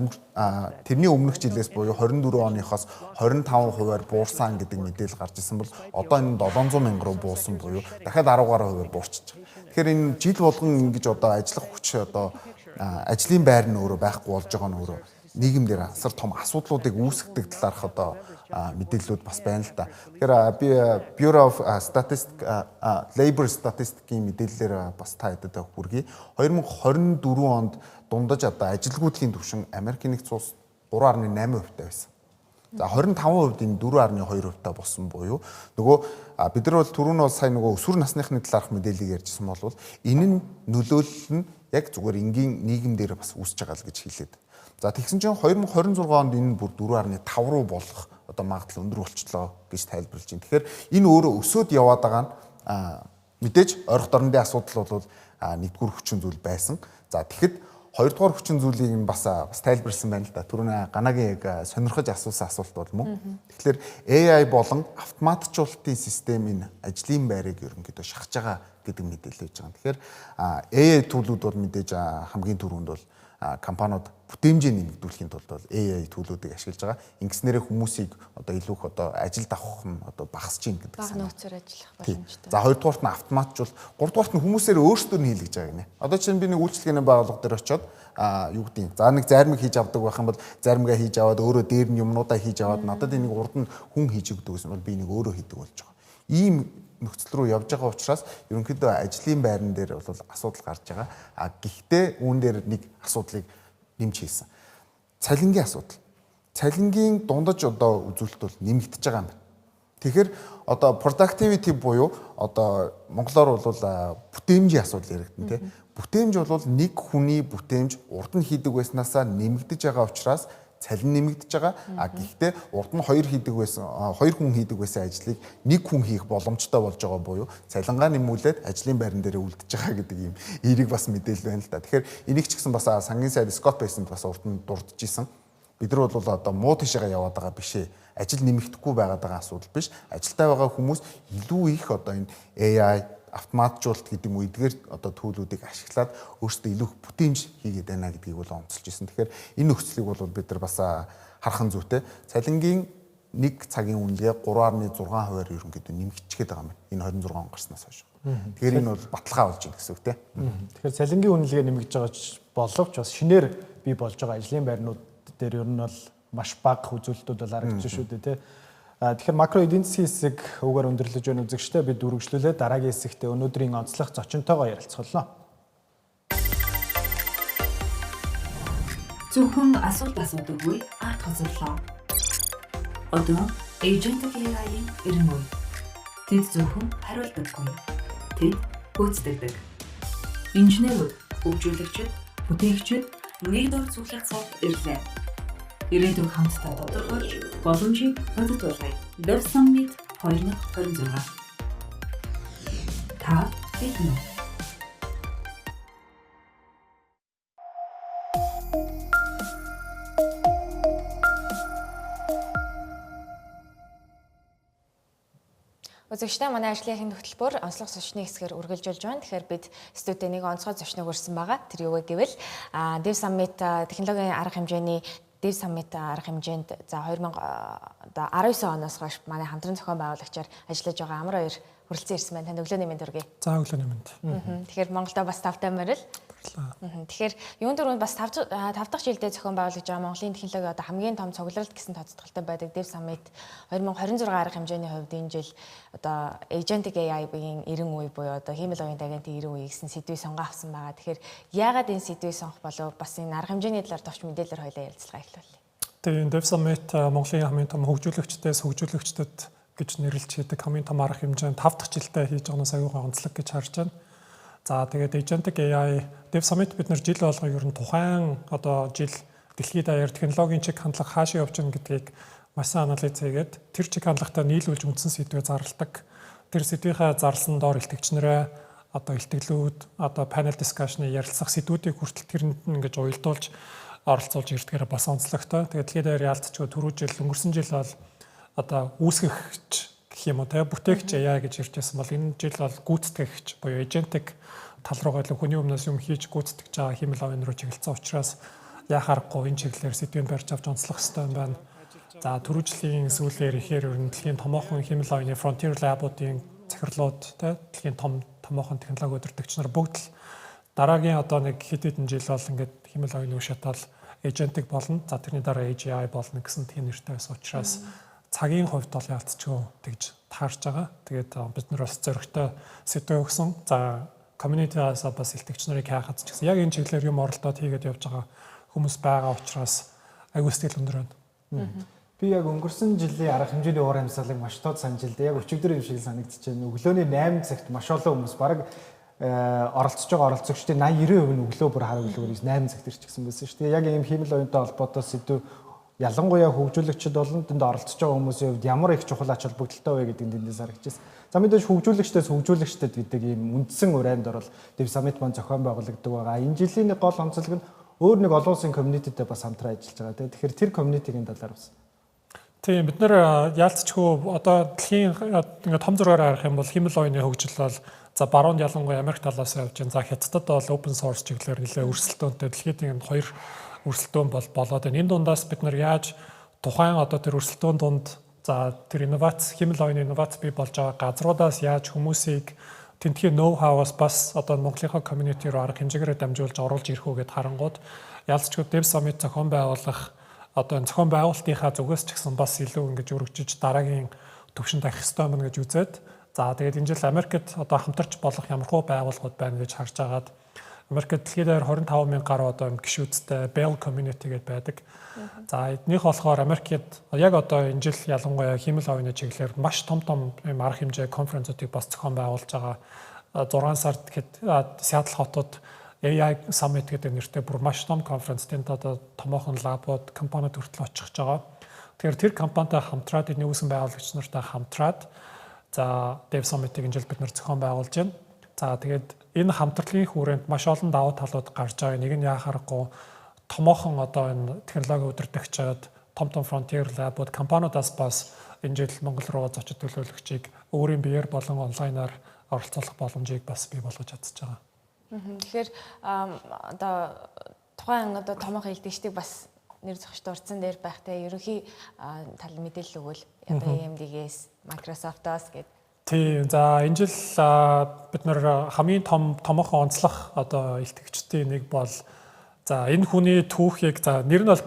тэрний өмнөх жилээс буюу 24 оныхоос 25%-аар буурсан гэдэг мэдээлэл гарч ирсэн бол одоо энэ 700 мянга руу буусан буюу дахиад 10 гаруй хувиар буурч байгаа. Тэгэхээр энэ жил болгон ингэж одоо ажиллах хүч одоо ажлын байр нь өөрөө байхгүй болж байгаа нь өөрөө нийгэмдэр асар том асуудлуудыг үүсгдэг талаарх одоо мэдээллүүд бас байна л да. Тэгэхээр би Bureau of Labor Statistics-ийн мэдээллээр бас та хэдэд хүргэе. 2024 онд дундаж одоо ажилгүйдлийн түвшин Америкийн нэгдсэн улс 3.8% байсан. За 25% энэ 4.2% болсон буюу нөгөө бид нар бол түрүүн бол сая нөгөө өсвөр насныхны талаарх мэдээллийг ярьжсэн бол энэ нь нөлөөлөл нь яг зүгээр энгийн нийгэм дээр бас үүсэж байгаа л гэж хэлээд. За тэгсэн чинь 2026 онд энэ бүр 4.5 руу болох одоо магадлал өндөр болчихлоо гэж тайлбарлаж байна. Тэгэхээр энэ өөрөө өсөөд яваад байгаа нь мэдээж ойрох дорнодын асуудал бол нэгдүгээр хүчин зүйл байсан. За тэгэхэд хоёрдугаар хүчин зүйлийг бас тайлбарсан байна л да. Түрүүн Ганагийн яг сонирхож асуусан асуулт бол мөн. Тэгэхээр AI болон автоматжуулалтын систем энэ ажлын байрыг ерөнхийдөө шахаж байгаа гэдэг мэдээлэл өгж байгаа. Тэгэхээр AI төлөвүүд бол мэдээж хамгийн түрүүнд бол компаниуд бүтээмжээ нэмэгдүүлэхийн тулд бол AI төлөвүүдийг ашиглаж байгаа. Ингэснээрээ хүмүүсийг одоо илүү их одоо ажилд авах нь одоо багасч ийн гэдэг бага нөөцөөр ажиллах боломжтой. За хоёрдугаарт нь автоматжуул, гуравдугаарт нь хүмүүсээр өөрсдөө нь хийлгэж байгаа гинэ. Одоо чинь би нэг үйлчлэгээний байгууллага дээр очиод юу гэдэг юм. За нэг зармиг хийж авдаг байх юм бол зармигаа хийж аваад өөрөө дээр нь юмнуудаа хийж аваад надад энийг урд нь хүн хийж өгдөг гэсэн бол би энийг өөрөө хийдэг болж байгаа. Ийм нөхцөл рүү явж байгаа учраас ерөнхийдөө ажлын байран дээр бол асуудал гарч байгаа. Гэхдээ үүн дээр нэг асуудлыг нэмж хийсэн. Цалингийн асуудал. Цалингийн дундаж одоо үзүүлэлт бол нэмэгдэж байгаа юм байна. Тэгэхээр одоо productivity буюу одоо монголоор бол бүтээмжийн асуудал яригдана тийм. Бүтээмж бол нэг хүний бүтээмж урд нь хийдэг байснаасаа нэмэгдэж байгаа учраас цалин нэмэгдэж байгаа. А гэхдээ урд нь 2 хүн хийдэг байсан ажлыг 1 хүн хийх боломжтой болж байгаа буюу цалингаа нэмүүлээд ажлын байран дээр үлдэж байгаа гэдэг ийм эерэг бас мэдээлэл байна л да. Тэгэхээр энийг ч гэсэн бас сангийн сайд Scott Bessent бас урд нь дурдж исэн. Бид нар бол одоо муу тишээгээ яваад байгаа бишээ. Ажил нэмэгдэхгүй байгаад байгаа асуудал биш. Ажилтай байгаа хүмүүс илүү их одоо энэ AI автоматжуулалт гэдэг юм уу эдгээр одоо төлөвлүүдийг ашиглаад өөрсдөө илүү бүтээмж хийгээд байна гэдгийг бол онцолж ирсэн. Тэгэхээр энэ нөхцөлийг бол бид нар бас харах нь зүйтэй. Цалингийн 1 цагийн үнэлгээ 3.6% ерөнхийдөө нэмэгдчихэд байгаа юм. Энэ 26 он гарснаас хойш. Тэгэхээр энэ бол баталгаа болж байна гэсэн үг тийм. Тэгэхээр цалингийн үнэлгээ нэмэгдэж байгаа боловч бас шинээр бий болж байгаа ажлын байрнууд дээр ер нь бол маш бага үзүүлэлтүүд бол харагдаж шүү дээ тийм. Тэгэхээр макро эдийн засгийн хэсэг өвгөр өндөрлөж байна үзэгчтэй бид үргэлжлүүлээд дараагийн хэсэгтээ өнөөдрийн онцлог зочинтойгоо ярилцголоо. Зөвхөн асуулт асуудаггүй арт хозорлоо. Одоо Agentic AI-ийн ирэн үе. Тэд зөвхөн хариулдаггүй. Тэд гүйцэтгэдэг. Инженерүүд, хөгжүүлэгчид, бүтээгчид нэг дор цуглах цаг ирлээ. Ирээдүйг хамтдаа тодорхойлж, боломжийг бодитуулгая. Dev Summit 2026. Та биднээ Үзэгчтэй манай ажлын хөтөлбөр онцлог зочны хэсгээр үргэлжлүүлж байна. Тэгэхээр бид студид нэг онцгой зочныг өрсөн байгаа. Тэр юу вэ гэвэл Dev Summit технологийн арга хэмжээний Dev Summit арга хэмжээнд за 2019 оноос хойш манай хамтран зохион байгуулагчаар ажиллаж байгаа амар хоёр хүрэлцэн ирсэн байна. Танд өглөөний мэнд хүргэе. За өглөөний мэнд. Тэгэхээр Монголда бас тавтай морил. Тэгэхээр юун дөрөнд бас 5 дахь жилдээ зохион байгуулж байгаа Монголын технологи одоо хамгийн том цугларалт гэсэн тооцоололтой байдаг Dev Summit 2026 арга хэмжээний хувьд энэ жил одоо Agentic AI-ийн ирэн үе буюу одоо хиймэл оюун агентийн ирэн үе гэсэн сэдвийг сонгоо авсан байгаа. Тэгэхээр яагаад энэ сэдвийг сонгох болов бас энэ арга хэмжээний талаар товч мэдээлэлээр хоёлаа ярилцлага эхлүүлье. Тэгээ Dev Summit Монголын хамгийн том хөгжүүлэгчдэд гэж нэрлэж хийдэг хамгийн том арга хэмжээнд 5 дахь жилдээ хийж байгаанаас аюулгүй онцлог гэж харж байна. За тэгээд Agentic AI Dev Summit бид нар жил болгоо ер нь тухайн одоо жил дэлхийд даяар технологийн чиг хандлага хаашаа явж байгаа гэдгийг маш сайн анализ хийгээд тэр чиг хандлагатай нийлүүлж үндсэн сэдвээ зарладаг. Тэр сэдвийнхаа зарласан доор илтгэгчнэрээ одоо илтгэлүүд одоо panel discussion-ы ярилцах сэдвүүдийг хүртэл тэрэнд ингэж уялдуулж оролцуулж ирдгээр бас онцлогтой. Тэгээд дэлхийд даяар яалтчгүй түрүү жил өнгөрсөн жил бол одоо үүсгэгч гэх юм уу те бүтээгч AI гэж ирж байсан бол энэ жил бол гүйцэтгэгч буюу agentic тал руугаа л хүний өмнөөс юм хийж гүйцэтгэж байгаа хиймэл оюун руу чиглэлсэн учраас яхаарахгүй энэ чиглэлээр сэдвийн барьж авч онцлох хэрэгтэй юм байна. За түрүү жилийн сүүлээр ихээр ер нь дэлхийн томоохон хиймэл оюуны frontier lab-уудын захирлууд те дэлхийн томоохон технологи удирдагч нар бүгд л дараагийн одоо нэг хэд хэдэн жил бол ингээд хиймэл оюуны шатаал agentic болно. За тэрний дараа AGI болно гэсэн тийм нэртэй байсан учраас цагийн хувьд бол ялцчгүй тэгж таарч байгаа. Тэгээд бид нар бас зөрөгтэй сэдвээ өгсөн. За community-аас бас илтгэгч нарыг хайхад ч гэсэн яг энэ чиглэлээр юм оролдоод хийгээд явж байгаа хүмүүс байгаа учраас аягүй сэтгэл өндөр байна. Би яг өнгөрсөн жилийн арга хэмжээний уур амьсгалыг маш тод санаж илдээ. Яг өчигдөр юм шиг санагдаж байна. Өглөөний 8 цагт маш олон хүмүүс бараг оролцож байгаа оролцогчдын 80-90% нь өглөө бүр хараг өглөөр 8 цагт ирчихсэн байсан шүү дээ. Яг ийм хиймэл оюунтай холбоотой сэдв ялангуяа хөгжүүлэгчид болон тэнд оролцож байгаа хүмүүсийн хувьд ямар их чухал ач холбогдолтой вэ гэдэг нь тэндээс харагдчихсан. За мэдээж хөгжүүлэгчдэд гэдэг ийм үндсэн урайнд орол Dev Summit маань зохион байгуулагддаг байгаа. Энэ жилийн гол онцлог нь өөр нэг олон улсын community-тэй бас хамтран ажиллаж байгаа. Тэгэхээр тэр community-ийн талаар бас. Тийм бид нар яалтчгүй одоо дэлхийн ингээд том зургаар харах юм бол хиймэл оюуны хөгжил бол за баруунд ялангуяа Америк талаас явж байна. За хятадд бол open source чиглэлээр нэлээ өрсөлдөөнтэй дэлхийд ингээд хоёр өрсөлдөөн болоод байна. Энэ дундаас бид нар яаж тухайн одоо тэр өрсөлдөөн дунд за тэр инновац хиймэл оюуны инновац бий болж байгаа газруудаас яаж хүмүүсийг тентхийн ноу хауаас бас одоо Монголынхаа community руу арга хэмжээгээр дамжуулж оруулж ирэх үү гэд харангууд ялцчгүй Dev Summit зохион байгуулах одоо зохион байгуулалтынхаа зүгээс ч гэсэн бас илүү ингэж өргөжж дараагийн төвшөнд авах хэрэгтэй мөн гэж үзээд за тэгээд энэ жил Америкт одоо хамтарч болох ямархуу байгууллагууд байна гэж харж агаад Америкт дэлхийд даяар 25,000 гаруй одоо гишүүдтэй Bell community гэдэг байдаг. За эднийх болохоор Америкт яг одоо энэ жил ялангуяа хиймэл оюуны чиглэлээр маш том юм арга хэмжээ конференцуудыг бас зохион байгуулж байгаа. 6 сард гэхэд Сиэтл хотод AI Summit гэдэг нэртэй бүр маш том конференц тэнд одоо томоохон лабууд компаниуд хүртэл очих гэж байгаа. Тэгэхээр тэр компанитай хамтраад нүүсэн байгуулагч нартай хамтраад за Dev Summit-ийг энэ жил бид нэр зохион байгуулж байна. За тэгээд энэ хамтлагийн хүрээнд маш олон давуу талууд гарч байгаа. Нэг нь яхаарахгүй томоохон одоо энэ технологи удирдагчид, том frontier lab-ууд компаниудаас бас энэ жил Монгол руу зочид төлөөлөгчийг өөрийн биеэр болон онлайнаар оролцуулах боломжийг бас бий болгож чадчихж байгаа. Тэгэхээр одоо тухайн одоо томоохон илтгэгчдийг бас нэр зохистой урдсан дээр байхтай ерөнхий тал мэдээлэл өгвөл одоо AMD-гээс, Microsoft-оос гэдэг. Тийм. За энэ жил бид нэр хамгийн томоохон онцлог одоо илтгэгчдийн нэг бол за энэ хүний түүхийг за нэр нь бол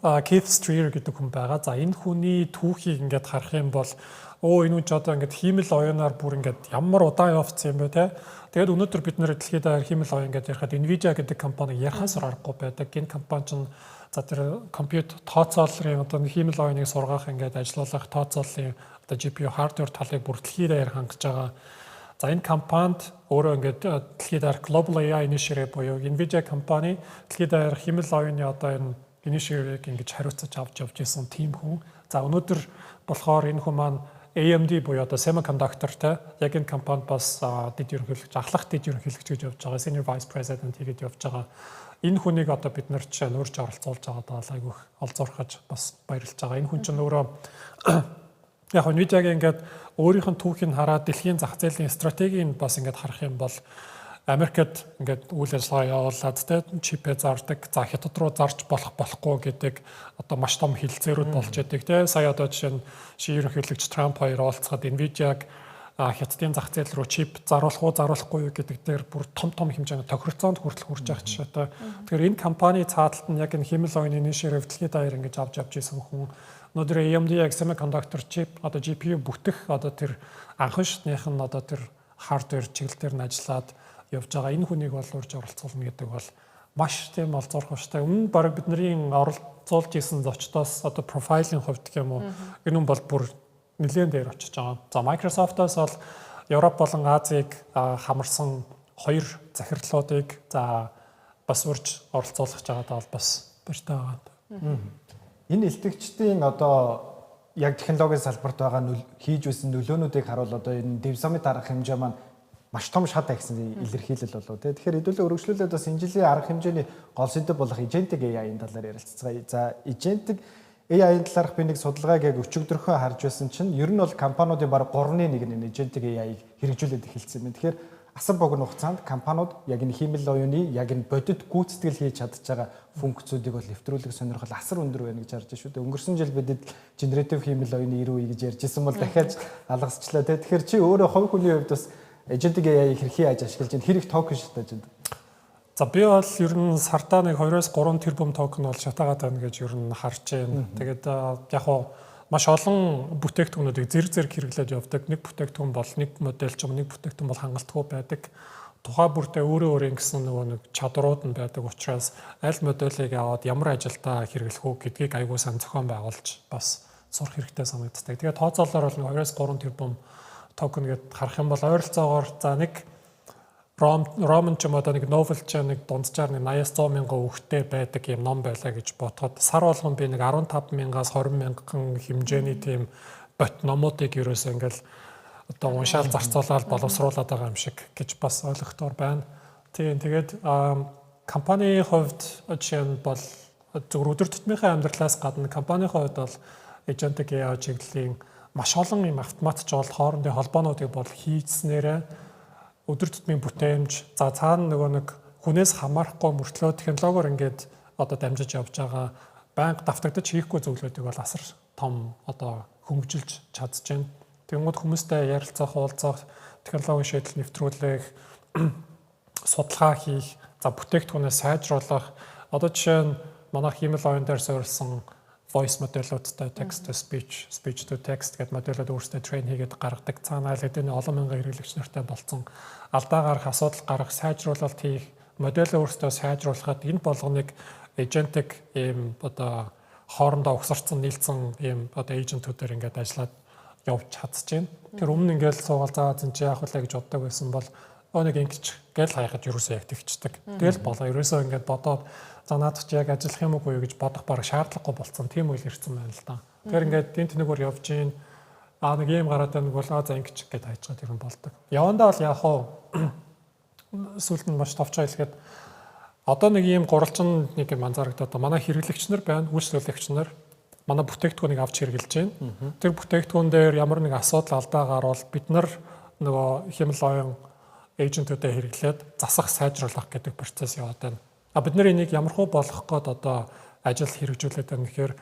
Keith Streer гэдэг хүн байгаа. За энэ хүний түүхийг ингээд харах юм бол энэ хүн ч одоо ингээд хиймэл оюунаар бүр ингээд ямар удаан явцсан юм бэ те. Тэгээд өнөөдөр бид нэр дэлхийд даяар хиймэл оюун гэж ярихад Nvidia гэдэг компани ярахаас аргагүй байдаг. Энэ компани чинь за тэр компьютер тооцооллын одоо хиймэл оюуныг сургах ингээд ажиллуулах тооцооллын одоо GPU hardware талыг бүр дэлхийд даяар хангаж байгаа. За энэ компанид өөрөө ингээд дэлхийд даяар Global AI Initiative буюу Nvidia компани дэлхийд даяар хиймэл оюуны одоо энэ initiative-ийг ингэж хариуцаж авч явж исэн тийм хүн. За өнөөдөр болохоор энэ хүн маань AMD буюу одоо semiconductor-тэй яг энэ компанид бас дэд ерөнхийлөгч, ахлах дэд ерөнхийлөгч гэж явж байгаа, senior vice president хийгээд явж байгаа. Энэ хүнийг одоо бид нар ч нөрж оролцуулж байгаа даа айгүйх олзуурхаж бас баярлж байгаа. Энэ хүн чинь өөрөө яг Nvidia-гийн ингээд өөрийнх нь түүхийг хараад дэлхийн зах зээлийн стратегийг бас ингээд харах юм бол Америкт ингээд үйл ажиллагаа явуулаад те чипээ зардаг, за хятад руу зарж болохгүй гэдэг одоо маш том хилцээрүүд болж байдаг те. Сая одоо жишээ нь ерөнхийлөгч Трамп хоёр уулзахад Nvidia-г хятадын зах зээл рүү чип заруулах уу, заруулахгүй юу гэдэг дээр бүр том хэмжээний тохиролцоонд хүртэл хүрч байгаа жишээтэй. Тэгэхээр энэ компани цааталт нь яг энэ хиймэл оюуны initiative дэлхийд даяар ингэж авч исэн хүн. Өнөөдөр AMD-ийг semiconductor chip одоо GPU бүтэх одоо тэр анхан шатных нь одоо тэр hardware чиглэлээр нь ажиллаад явж байгаа. Энэ хүнийг бол урьж оролцуулна гэдэг бол маш тийм олзуурхавчтай. Өмнө баг бидний оролцуулж исэн зочдоос одоо профайлын хувьд гэх юм уу энэ хүн бол бүр нэлээд дээр очиж байгаа. За Microsoft-оос бол Европ болон Азийг хамарсан 2 захирлуудыг за бас урьж оролцуулах жагаад бол бас баяртай байгаа. Энэ илтгэгчдийн одоо яг технологийн салбарт байгаа хийж байсан нөлөөнүүдийг харуул одоо энэ Dev Summit арга хэмжээ маань маш том шат гэсэн илэрхийлэл болов тий. Тэгэхээр хэдүүлээ өргөжлүүлээд бас энэ жилийн арга хэмжээний гол сэдэв болох agentic AI-ийн талаар ярилцгаая. За agentic AI-ийн талаарх би нэг судалгааг яг өчигдөрхөө харж байсан чинь ер нь бол компаниудын баг 3/1 нь agentic AI-г хэрэгжүүлээд эхэлсэн юм. Тэгэхээр асар богино хугацаанд компаниуд яг энэ хиймэл оюуны яг энэ бодит гүйцэтгэл хийж чадж байгаа функцүүдийг бол нэвтрүүлэх сонирхол асар өндөр байна гэж харж шүү дээ. Өнгөрсөн жил бидэд generative хиймэл оюуны 90% гэж ярьж исэн бол дахиад алгасчлаа тий. Тэгэхээр чи өөрөө хувь хүний хувьд бас agentic AI хэрхэн яаж ашиглаж байна? Хэрэг токен шатаж байна? За би бол ер нь сартаа нэг 2-3 тэрбум токен бол шатаагаад байна гэж ер нь харж байна. Тэгээд яг хуу маш олон бүтээгдэхүүнүүдийг зэрэг хэрэглээд явдаг. Нэг бүтээгдэхүүн бол нэг модель ч юм нэг бүтээгдэхүүн бол хангалтгүй байдаг. Тухай бүртээ өөрөө гэсэн нөгөө нэг чадрууд нь байдаг учраас аль модулийг аваад ямар ажилдаа хэрэглэх үү гэдгийг аягүй сайн зохион байгуулж бас сурах хэрэгтэй санагддаг. Тэгээд тооцоолоор бол 2-3 тэрбум токен гэдээ харах юм бол ойролцоогоор за нэг Roman ч юм одоо нэг novel ч нэг дунджаар нэг 80-100 мянган үгтэй байдаг юм ном байлаа гэж бодоход сар болгон би нэг 15,000-аас 20,000 хэмжээний тийм бот номуудыг ерөөсөө ингээл одоо уншаал зарцуулаад боловсруулад байгаа юм шиг гэж бас ойлгохтоор байна. Тийм тэгээд компанийн хувьд жишээ нь бол зөвхөн өдөр тутмынхаа амьдралаас гадна компанийн хувьд бол agentic AI чиглэлийн маш олон юм автомат жуулт хоорондын холбоонуудыг бол хийснээрээ өдөр тутмын бүтээмж за цаана нөгөө нэг хүнээс хамаарахгүй мөртлөө технологиор ингээд одоо дамжиж явж байгаа банк давтагдаж хийхгүй зөвлөдүүдийг бол асар том одоо хөнгөжилж чадж байна. Тэгмүүд хүмүүстэй ярилцах, уулзах, технологийн шийдэл нэвтрүүлэх, судалгаа хийх, за бүтээгдэхүүнээ сайжруулах. Одоо жишээ нь манай хиймэл оюун дээр суурилсан voice моделуудтай text to speech, speech to text гэдэг модулууд өөрсдөө train хийгээд гаргадаг. Цаанаа л эдгээр олон мянган хэрэглэгч нартай болцсон алдаа гарах, асуудал гарах, сайжруулалт хийх, модель өөрсдөө сайжруулахад энэ болгоныг agentic ийм одоо хоорондоо угсарсан нийлцэн ийм одоо agent-уудаар ингээд ажиллаад явж чадчихжээ. Тэр өмнө ингээд суугаал заа зэн чи яах вэ гэж боддог байсан бол нэг ингэж гэл хайхад ерөөсөө яг тэгчдэг. Тэгэл болоо ерөөсөө ингээд бодоод за наадах чи яг ажиллах юм уу гэж бодох бараг шаардлагагүй болсон. Тийм үйл ирсэн байна л да. Тэгэхээр ингээд энэ тэнэгөр явж гин нэг юм гараад байнг бол за ингэж гээд хайж байгаа юм болдог. Явандаа бол яг хоо сүлд нь маш товчоо хэлэхэд одоо нэг ийм гурвалжин нэг юм анзаарагдаад манай хэрэглэгч нар байна, үйлчлүүлэгч нар манай бүтээгдэхүүнийг авч хэрэглэж байна. Тэр бүтээгдэхүүн дээр ямар нэг асуудал алдаа гарвал бид нар нөгөө хямрал оюун эйжентүүдэд хэрэглээд засах сайжруулах гэдэг процесс яваад байна. Бид нар энийг ямархуу болгох гээд одоо ажил хэрэгжүүлээд байна гэхээр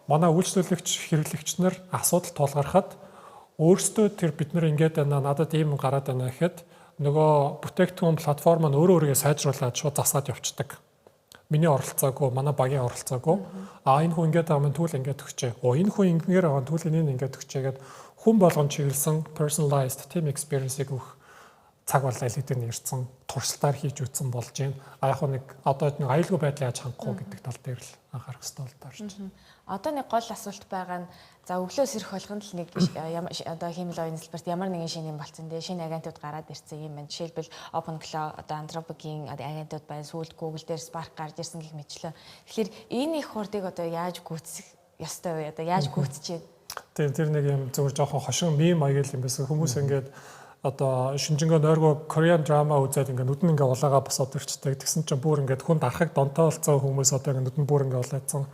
манай үйлчлүүлэгч хэрэглэгч нар асуудал тулгархад өөрсдөө тэр бид нар ингэж байна надад ийм гараад байна гэхэд нөгөө бүтээгдэхүүн платформ нь өөрөөрөө сайжруулаад шууд засаад явцдаг. Миний оролцоогүй, манай багийн оролцоогүй. Энэ хүн ингэж байгаа юм түүл ингэж өгчээ. Энэ хүн ингэгээр байгаа түүл энийг ингэж өгчээ гэд хүн болгон чиглэсэн personalized team experience-ийг өгөх цаг бол аль хэдийн ирсэн туршилтаар хийж үтсэн болж байна. Яг нэг одоо нэг аюулгүй байдлыг яаж хангах уу гэдэг тал дээр л анхаарах хэрэгтэй бол таарч байна. Одоо нэг гол асуулт байгаа нь за өглөөс ирэх болгонд л нэг одоо хэмэл оюуны салбарт ямар нэгэн шинэ юм болцсон дээ. Шинэ агентууд гараад ирсэн юм байна. Жишээлбэл OpenClaw одоо Anthropic-ийн агентууд байна. Сүүлд Google дээр Spark гарч ирсэн гэх мэтлээ. Тэгэхээр энэ их хурдыг одоо яаж гүйцэх ёстой вэ? Одоо яаж гүйцчихэд? Тэр нэг юм зөвхөн жоохон хошин мем аяг юм байсан. Хүмүүс ингээд одоо шинжэнгөө нойргоо Korean drama үзээд ингээд нүд нь ингээд улаагаа босоод ирчдэг. Тэгсэн чинь бүр ингээд хүн дарахыг донтоо болцсон хүмүүс одоо ингээд нүд нь бүр ингээд улаацсан.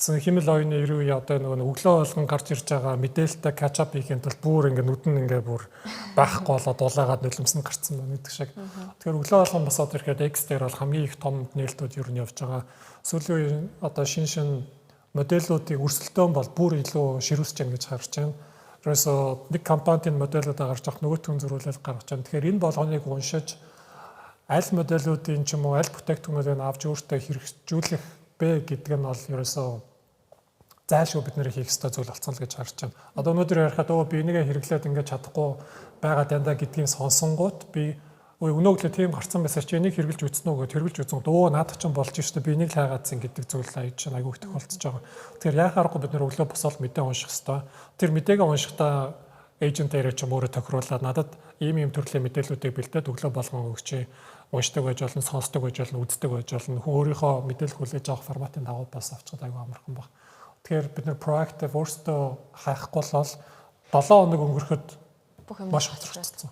Хэмэл оюуны ирүү одоо нөгөө өглөө болгон гарч ирж байгаа мэдээлэлтэй catch up хийхэд бол бүр ингээд нүд нь ингээд бүр баахгүй болоод улаагаад нулимсан гарцсан байна гэдэг шиг. Тэгэхээр өглөө болгон босоод ирэхэд X дээр бол хамгийн их том нээлтүүд юу нь явж байгаа. Сүүлийн одоо шин модельүүдийг өрсөлдөөн бол бүр илүү ширүүлж байна гэж харж байна. Тэрээс нэг компанийн модельүүд гарч ирэх нөгөөтгөн зөрүүлэл гаргаж байна. Тэгэхээр энэ болгоныг уншиж аль модельүүдийн ч юм уу аль бүтээгдэхүүнүүдийг авч өөртөө хэрэгжүүлэх бэ гэдэг нь бол ерөөсөө зайлшгүй бид нэр хийх ёстой зүйл болсон л гэж харж байна. Одоо өнөөдөр ярихад би энийгээ хэрэглээд ингэж чадахгүй байгаа дандаа гэдгийг сонсонгууд би өнөөгөө тийм гарцсан байсан чи энийг хэрэглэж үзсэн үү гэд хэрэглэж үзэн надад ч болж штэ би энийг л хайгаадсан гэдэг зүйл аяж чинь айгүй их тохиолдож байгаа. Тэгэхээр яхаарахгүй бид нэр өглөө босоод мэдээ унших ёстой. Тэр мэдээгээ уншихдаа эйжент дээр ч юм өөрөө тохируулаад надад ийм төрлийн мэдээллүүдийг бэлдээд өглөө болгон өгч уншдаг байж болно, сонсдог байж болно, үздэг байж болно. Хүн өөрийнхөө мэдээлэл хүлээж авах форматын дагуу бас авчихад айгүй амархан баг. Тэгэхээр бид нэр proactive өөрсдөө хайхгүй бол 7 хоног өнгөрөхөд маш хоцрогдсон.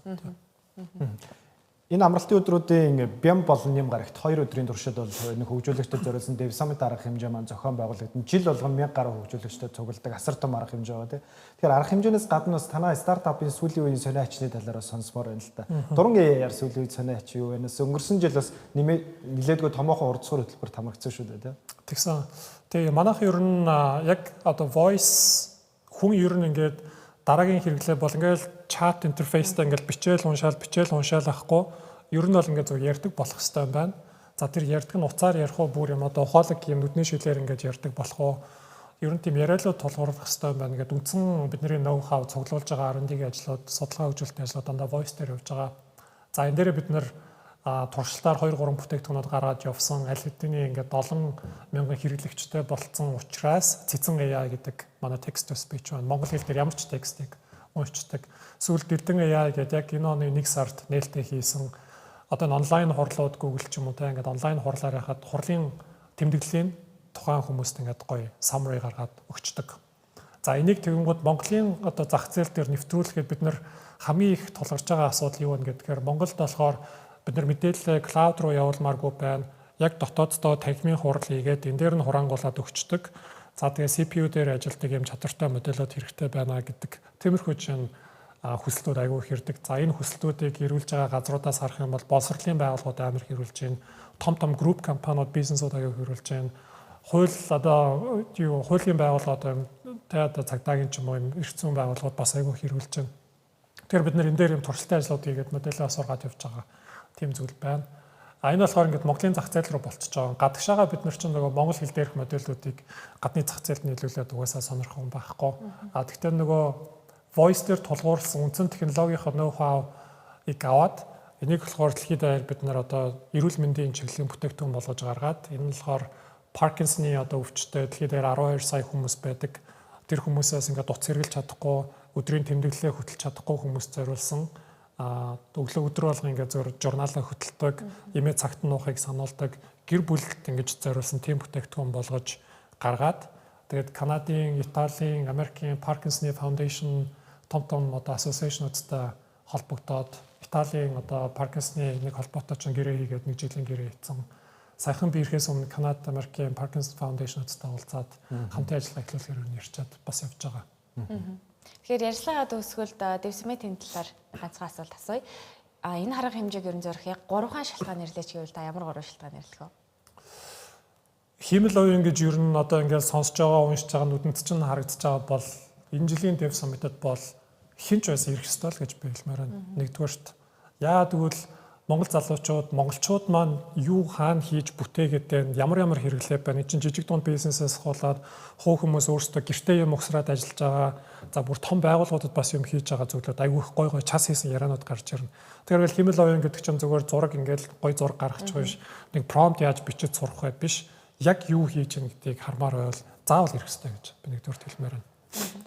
Энэ амралтын өдрүүдийн бям болон нэм гарагт 2 өдрийн туршид бол нэг хөгжүүлэгчдэд зориулсан Dev Summit арга хэмжээ маань зохион байгуулагдсан. Жил болгон 1000 гаруй хөгжүүлэгчдэд цугладаг асар том арга хэмжээ байгаа тийм. Тэгэхээр арга хэмжээнээс гадна бас танай стартапын сүүлийн үеийн сонио ачны талаараа сонсмоор байна л да. Дуран яар сүүлийн үед сонио ач юу вэ? Өнгөрсөн жил бас нилээдгүй томоохон урдцгаар хөтөлбөрт хамрагдсан шүү дээ тийм. Тэгсэн. Тэгээ манайх ер нь яг одоо voice хүн ер нь ингээд дараагийн хэрэглээ бол ингээл чат интерфейстэй ингээл бичээл уншаал ахгүй ер нь бол ингээд зөв ярьдаг болох хэрэгтэй юм байна. За тэр ярьдаг нь уцаар ярих уу бүр юм одоо ухаалаг юм нүдний шилээр ингээд ярьдаг болох уу ер нь тийм яриалууд тулгуурлах хэрэгтэй юм байна. Ингээд үндсэн бидний ноу хав цуглуулж байгаа R&D-ийн ажлууд, судалгаа хөгжүүлэлтийн ажлууд дандаа voice дээр явж байгаа. За энэ дээр бид нэр туршилтаар 2-3 бүтээгдэхүүнүүд гаргаж явсан. Аль хэдийн ингээд 7,000 хэрэглэгчтэй болцсон учраас цэцэн AI гэдэг манай text to speech байна. Монгол хэл дээр ямар ч текстийг уншдаг. Сүүлд Эрдэнэ AI гэдэг яг энэ оны 1 сард нээлттэй хийсэн одоо онлайн хурлууд Google ч юм уу те ингээд онлайн хурлаар яхад хурлын тэмдэглэлийн тухайн хүмүүст ингээд гоё summary гаргаад өгчдөг. За энийг тэгэнгүүт Монголын одоо зах зээл дээр нэвтрүүлэхэд бид нар хамгийн их тулгарч байгаа асуудал юу вэ гэдгээр Монголд болохоор бид нар мэдээлэл клауд руу явуулмааргүй байна. Яг дотооддоо танхимын хурал хийгээд энэ дээр нь хураангуулад өгчдөг. За тэгээ CPU дээр ажилладаг юм чадвартай модельүүд хэрэгтэй байна гэдэг тиймэрхүү чинь хүсэлтүүд аягүй хэрдэг. За энэ хүсэлтүүдийг ирүүлж байгаа газруудаас харах юм бол боловсролын байгууллагууд амар хэрүүлж байна. Том групп компаниуд бизнесүүд аягүй хэрүүлж байна. Хуулийн байгууллагууд одоо цагдаагийн ч юм уу эрх зүйн байгууллагууд бас аягүй хэрүүлж байна. Тэгэхээр бид нар энэ дээр юм туршилтын ажлууд хийгээд модельээ сургаад явж байгаа. Тийм зүйл байна. Энэ болохоор ингээд Монголын зах зээл рүү болчихж байгаа. Гадагшаага бид нар чинь нөгөө монгол хэл дээрх модельүүдийг гадны зах зээлд нийлүүлээд угаасаа сонирхон байхгүй. Тэгтээ нөгөө voice дээр тулгуурласан үндсэн технологийн ноу-хавыг аваад энийг болохоор дэлхийд даяар бид нар одоо эрүүл мэндийн чиглэлийн бүтээгдэхүүн болгож гаргаад энэ нь болохоор Parkinson-ы одоо өвчтөд дэлхийд даяар 12 сая хүмүүс байдаг. Тэр хүмүүсээс ингээд утас хэрэглэж чадахгүй, өдрийн тэмдэглэлээ хөтлж чадахгүй хүмүүст зориулсан өглөө өдөр болго ингээд зөв журналаа хөтэлдэг, имээ цагт нуухыг сануулдаг, гэр бүлд ингэж зориулсан тийм бүтээгдэхүүн болгож гаргаад тэгээд Канадын, Италийн, Америкийн Parkinson Foundation том одоо ассоциашнуудтай холбогдоод Италийн одоо Parkinson-ы нэг холбоотой ч гэрээ хийгээд нэг жилийн гэрээ хийсэн. Саяхан би ирэхээс өмнө Канада, Америкийн Parkinson Foundation-уудтай уулзаад хамтын ажиллагаа эхлүүлэхээр ярьчаад бас явж байгаа. Тэгэхээр ярилцлагаа төгсгөлд Devsmith-ийн талаар ганцхан асуулт асууя. Энэ харга хэмжээг ерөн зөрөхийг 3 хаан шалтгаан нэрлэж гэвэл та ямар 3 шалтгаан нэрлэх вэ? Хиймэл оюун гэж ер нь одоо ингээд сонсож байгаа, уншиж байгаа нүдэнд чинь харагдаж байгаа бол энэ жилийн Dev Summit-д бол хинч байсан ирэх ёстой л гэж би хэлмээр байна. Нэгдүгээрт яа тэгвэл Монгол залуучууд, монголчууд маань юу хаана хийж бүтээгээд ямар хэрэглээ байна. Энд чинь жижиг дунд бизнесээс хуулаад хуу хүмүүс өөрсдөө гэртээ юм угсраад ажиллаж байгаа. За бүр том байгууллагуудад бас юм хийж байгаа зүйлүүд айгүй их гой час хийсэн ярианууд гарч ирнэ. Тэгэхээр хэмэл оюун гэдэг чинь зүгээр зураг ингээл гой зураг гаргачих биш. Нэг промпт яаж бичиж сурах бай биш. Яг юу хийж гэнэ гэдгийг хармаар байвал заавал ирэх хэрэгтэй гэж би нэгдүгээр хэлмээр байна.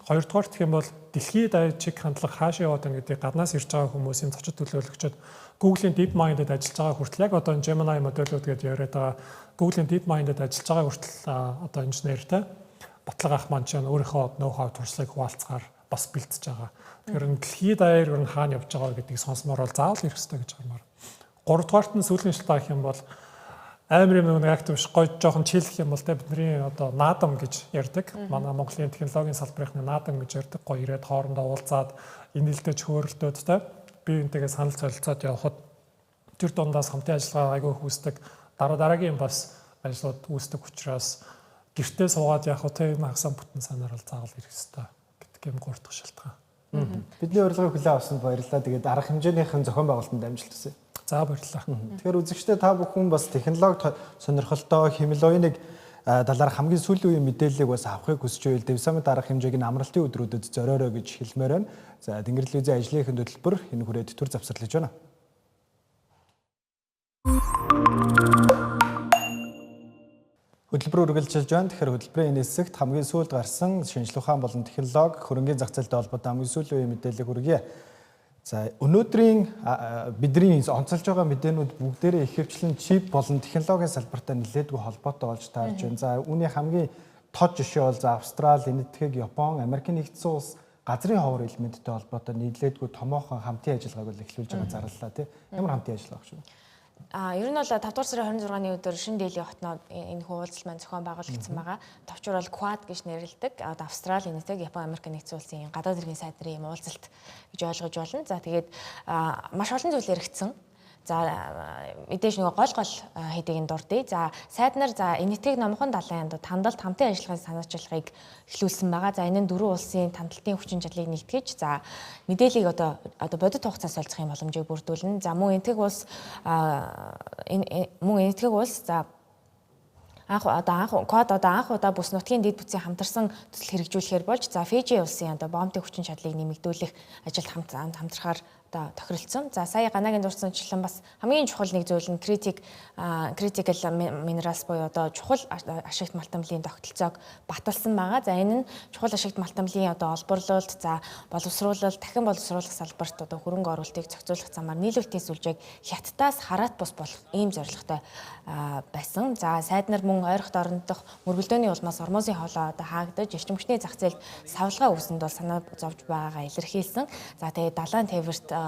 Хоёрдугаар гэх юм бол дэлхийд аяжиг хандлага хаашаа яваад байна гэдгийг гаднаас ирж байгаа хүмүүсийн зочид төлөөлөгчөд Google-ийн DeepMind-д ажиллаж байгаа хүртэл яг одоо Gemini модулууд гэдээ яриад байгаа Google-ийн DeepMind-д ажиллаж байгаа хүртэл одоо инженертэй Батлага ах маань ч өөрийнхөө ноу-хау туршлагыг хуваалцахаар бас бэлтэж байгаа. Тэгэхээр дэлхийд аяар ер нь хаана явж байгаа гэдгийг сонсомоор бол заавал ирэх хэрэгтэй гэж хармаар. Гуравдугаарт нь сүүлийн шалтгаан гэх юм бол амар юм нэг актив биш гоё жоохон чийлэх юм бол бидний одоо наадам гэж ярьдаг. Манай Монголын технологийн салбарынхны наадам гэж ярьдаг. Гоё ирээд хоорондоо уулзаад инээлдэж хөөрөлдөөд те бие биентэйгээ санал солилцоод явхад тэр дундаас хамтын ажиллагаа айгүй хүүсдэг. Дараагийн бас ажлууд үүсдэг учраас гэртээ суугаад явах те энэ хагасаа бүтэн санаар бол заавал ирэх хэрэгтэй гэдэг юм 3 дахь шалтгаан. Бидний урилгыг хүлээн авсанд баярлалаа. Тэгээд арга хэмжээнийхэн зохион байгуулалтанд амжилт хүсье. За баярлалаа. Тэгэхээр үзэгчдээ та бүхэн бас технологи сонирхолтой хэмэл оюуныг талаарх хамгийн сүүлийн үеийн мэдээллийг бас авахыг хүсэж байвал Dev Summit арга хэмжээг нь амралтын өдрүүдэд зориорой гэж хэлмээр байна. За Тэнгэрэл Визийн ажлынхын хөтөлбөр энэ хүрээд төр завсарлаж байна. Хөтөлбөр үргэлжилж байна. Тэгэхээр хөтөлбөрийн энэ хэсэгт хамгийн сүүлд гарсан шинжлэх ухаан болон технологи хөрөнгөний зах зээлтэй холбоотой хамгийн сүүлийн үеийн мэдээллийг хүргье. За өнөөдрийн бидний онцолж байгаа мэдээнүүд бүгдээрээ ихэвчлэн чип болон технологийн салбартай нэлээдгүй холбоотой болж таарж байна. За үүний хамгийн тод жишээ бол Австрали, Энэтхэг, Япон, Америкийн нэгдсэн улс газрын ховор элементтэй холбоотой нэлээдгүй томоохон хамтын ажиллагааг бол эхлүүлж байгаа зарлалаа тий. Ямар хамтын ажиллагаа шүү? Ер нь бол 5 дугаар сарын 26-ны өдөр шинэ Дээлийн хотноо энэ хуулцал маань зохион байгуулагдсан байгаа. Товчор бол Quad гэж нэрлэдэг. Австрали, Энэтхэг, Япон, Америк нэгдсэн улсын гадаад хэргийн сайд нарын уулзалт гэж ойлгож болно. За тэгээд маш олон зүйл яригдсан. За мэдээж нөгөө гол хэдийг нь дурдъя. За сайд нар за Энэтхэг номхон далайн тандалт хамтын ажиллагааны санаачлагыг эхлүүлсэн байгаа. За энэ нь дөрвөн улсын тандалтын хүчин чадлыг нэгтгэж за мэдээллийг одоо бодит хугацаас олзох юм боломжийг бүрдүүлнэ. За мөн Энэтхэг улс за анх удаа бүс нутгийн дэд бүтцийн хамтарсан төсөл хэрэгжүүлэхээр болж за Фижи улсын бомбын хүчин чадлыг нэмэгдүүлэх ажилд хамтрахаар тохиролцсон. За сая ганагийн дурсамжлан бас хамгийн чухал нэг зүйл нь critical minerals буюу чухал ашигт малтамлын тогтолцоог баталсан байгаа. За энэ нь чухал ашигт малтамлын олборлуулалт, за боловсруулалт, дахин боловсруулах салбарт хөрөнгө оруулалтыг зохицуулах замаар нийлүүлэлтийн сүлжээг хятадаас хараат бус болох ийм зорилготой байсан. За сайд нар мөн ойрхон орон дох мөргөлдөөний улмаас ормозын хоолоо хаагдаж эрчим хүчний зах зээлд савлгаа үүсэнд бол санаа зовж байгаагаа илэрхийлсэн. За тэгээд далайн тээвэрт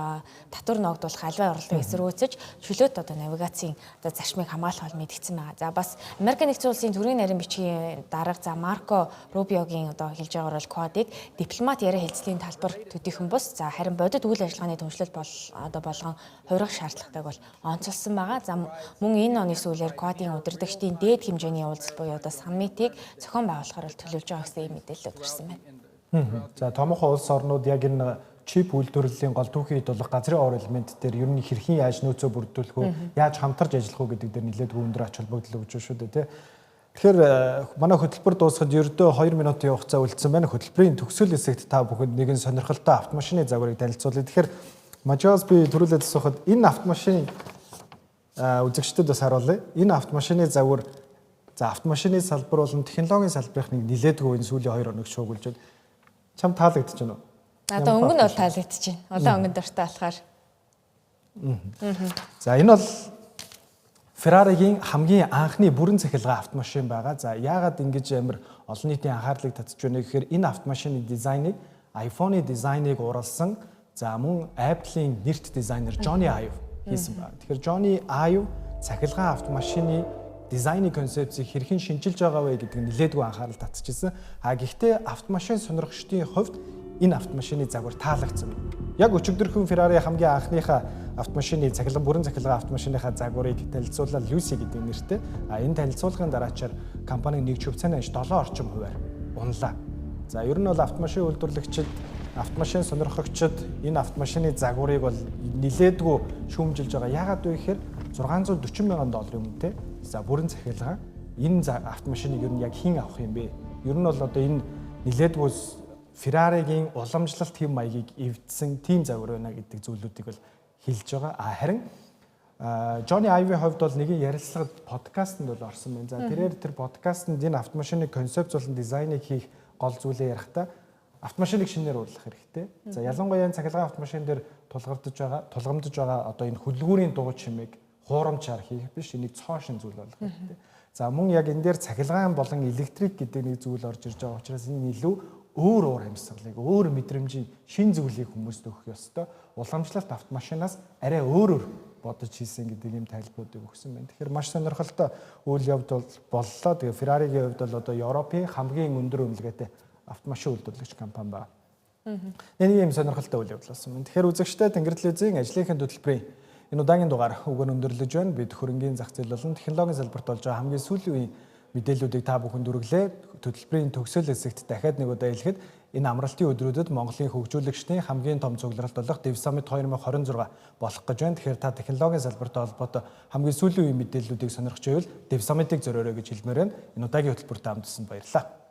татвар ногдуулах альваа орлогыг эсэргүүцэж чөлөөт навигацийн зарчмыг хамгаалах бол мэдгдсэн байгаа. За бас Америк нэгдсэн улсын төрийн нарийн бичгийн дарга за Марко Рубиогийн хэлж байгаагаар бол Quad-ыг дипломат яриа хэлцлийн талбар төдийхөн бус за харин бодит үйл ажиллагааны түншлэл болгон хувирах шаардлагатайг бол онцолсон байгаа. За мөн энэ оны сүүлээр Quad-ийн удирдагчдын дээд хэмжээний уулзалт буюу саммитыг зохион байгуулахаар төлөвлөж байгаа гэсэн мэдээлэлүүд гарсан байна. За томоохон улс орнууд яг энэ чип үйлдвэрлэлийн гол түүхий хэдүүлэх газрын ховор элемент дээр ер нь хэрхэн яаж нөөцөө бүрдүүлэх үү, яаж хамтарч ажиллах уу гэдэг дээр нэлээдгүй өндөр ач холбогдол өгч шүү дээ тий. Тэгэхээр манай хөтөлбөр дуусахад ердөө 2 минутын хугацаа үлдсэн байна. Хөтөлбөрийн төгсгөл хэсэгт та бүхэнд нэгэн сонирхолтой автомашины загварыг танилцуулъя. Тэгэхээр Мажаас би түрүүлээд асуухад энэ автомашины үзэгчдэд бас харуулъя. Энэ автомашины загвар за автомашины салбар болон технологийн салбарыг нэлээдгүй энэ сүүлийн 2 хоног шуугилж байна. Чам таалагдчихэв үү? Одоо өнгө нь бол таалагдчихэв. Одоо өнгөнд дуртай болохоор. За энэ бол Ferrari-гийн хамгийн анхны бүрэн цахилгаан автомашин байгаа. За яагаад ингэж амар олон нийтийн анхаарлыг татж байна гэхээр энэ автомашины дизайныг iPhone-ы дизайныг уралсан за мөн Apple-ийн нэрт дизайнер Johnny Ive хийсэн байна. Тэгэхээр Johnny Ive цахилгаан автомашины дизайны концепцийг хэрхэн шинжилж байгаа вэ гэдэг нь нэлээдгүй анхаарал татчихсан. Гэхдээ автомашин сонирхчдын хувьд энэ автомашины загвар таалагдсан. Яг өчигдөрхөн Ferrari хамгийн анхныхаа автомашины бүрэн цахилгаан автомашиныхаа загварыг танилцуулаад Lucy гэдэг нэртэй. Энэ танилцуулгын дараачаар компаниг нэг хувьцааны 7 орчим хувиар унлаа. За ер нь бол автомашин үйлдвэрлэгчид, автомашин сонирхогчид энэ автомашины загварыг бол нэлээдгүй шүүмжилж байгаа. Яагаад вэ гэхээр $640 мянган үнэтэй. За бүрэн цахилгаан энэ автомашиныг ер нь яг хэн авах юм бэ? Ер нь бол одоо энэ нэлээдгүй Ferrari-гийн уламжлалт хэм маягийг эвдсэн тим загвар байна гэдэг зүйлүүдийг бол хэлж байгаа. Харин Johnny Ive-ийн хувьд бол нэгэн ярилцлагад подкастт бол орсон байна. За тэрээр тэр подкастт энэ автомашины концепцлон дизайныг хийх гол зүйлээ ярихдаа автомашиныг шинээр уурлах хэрэгтэй. За ялангуяа цахилгаан автомашин дээр тулгамдж байгаа одоо энэ хөдөлгүүрийн дуу чимээг хуурамчаар хийх биш, энийг цоошин зүйл болгох хэрэгтэй. За мөн яг энэ дээр цахилгаан болон электрик гэдэг нэг зүйл орж ирж байгаа учраас энэ илүү өөр уур амьсгалыг, өөр мэдрэмжийн шин зүйлийг хүмүүст өгөх ёстой. Уламжлалт автомашинаас арай өөрөөр бодож хийсэн гэдэг ийм тайлбаруудыг өгсөн байна. Тэгэхээр маш сонирхолтой үйл явдал боллоо. Тэгээ Ferrari-гийн хувьд бол одоо Европын хамгийн өндөр үнэлгээтэй автомашин үйлдвэрлэгч компани байна. Энэ ийм сонирхолтой үйл явдал болсон байна. Тэгэхээр үзэгчтэй Тэнгэр телевизийн ажлынхын хөтөлбөрийн энэ удаагийн дугаар өгөн өндөрлөж байна. Бид хөрөнгийн зах зээл болон технологийн салбарт болж байгаа хамгийн сүүлийн үеийн мэдээллүүдийг та бүхэнд хүргэлээ. Хөтөлбөрийн төгсөл хэсэгт дахиад нэг удаа хэлэхэд энэ амралтын өдрүүдэд Монголын хөгжүүлэгчдийн хамгийн том цугларалт болох Dev Summit 2026 болох гэж байна. Тэгэхээр та технологийн салбартай холбоотой хамгийн сүүлийн үеийн мэдээллүүдийг сонирхож байвал Dev Summit-ыг зориорой гэж хэлмээр байна. Энэ удаагийн хөтөлбөрт хамтдсан баярлалаа.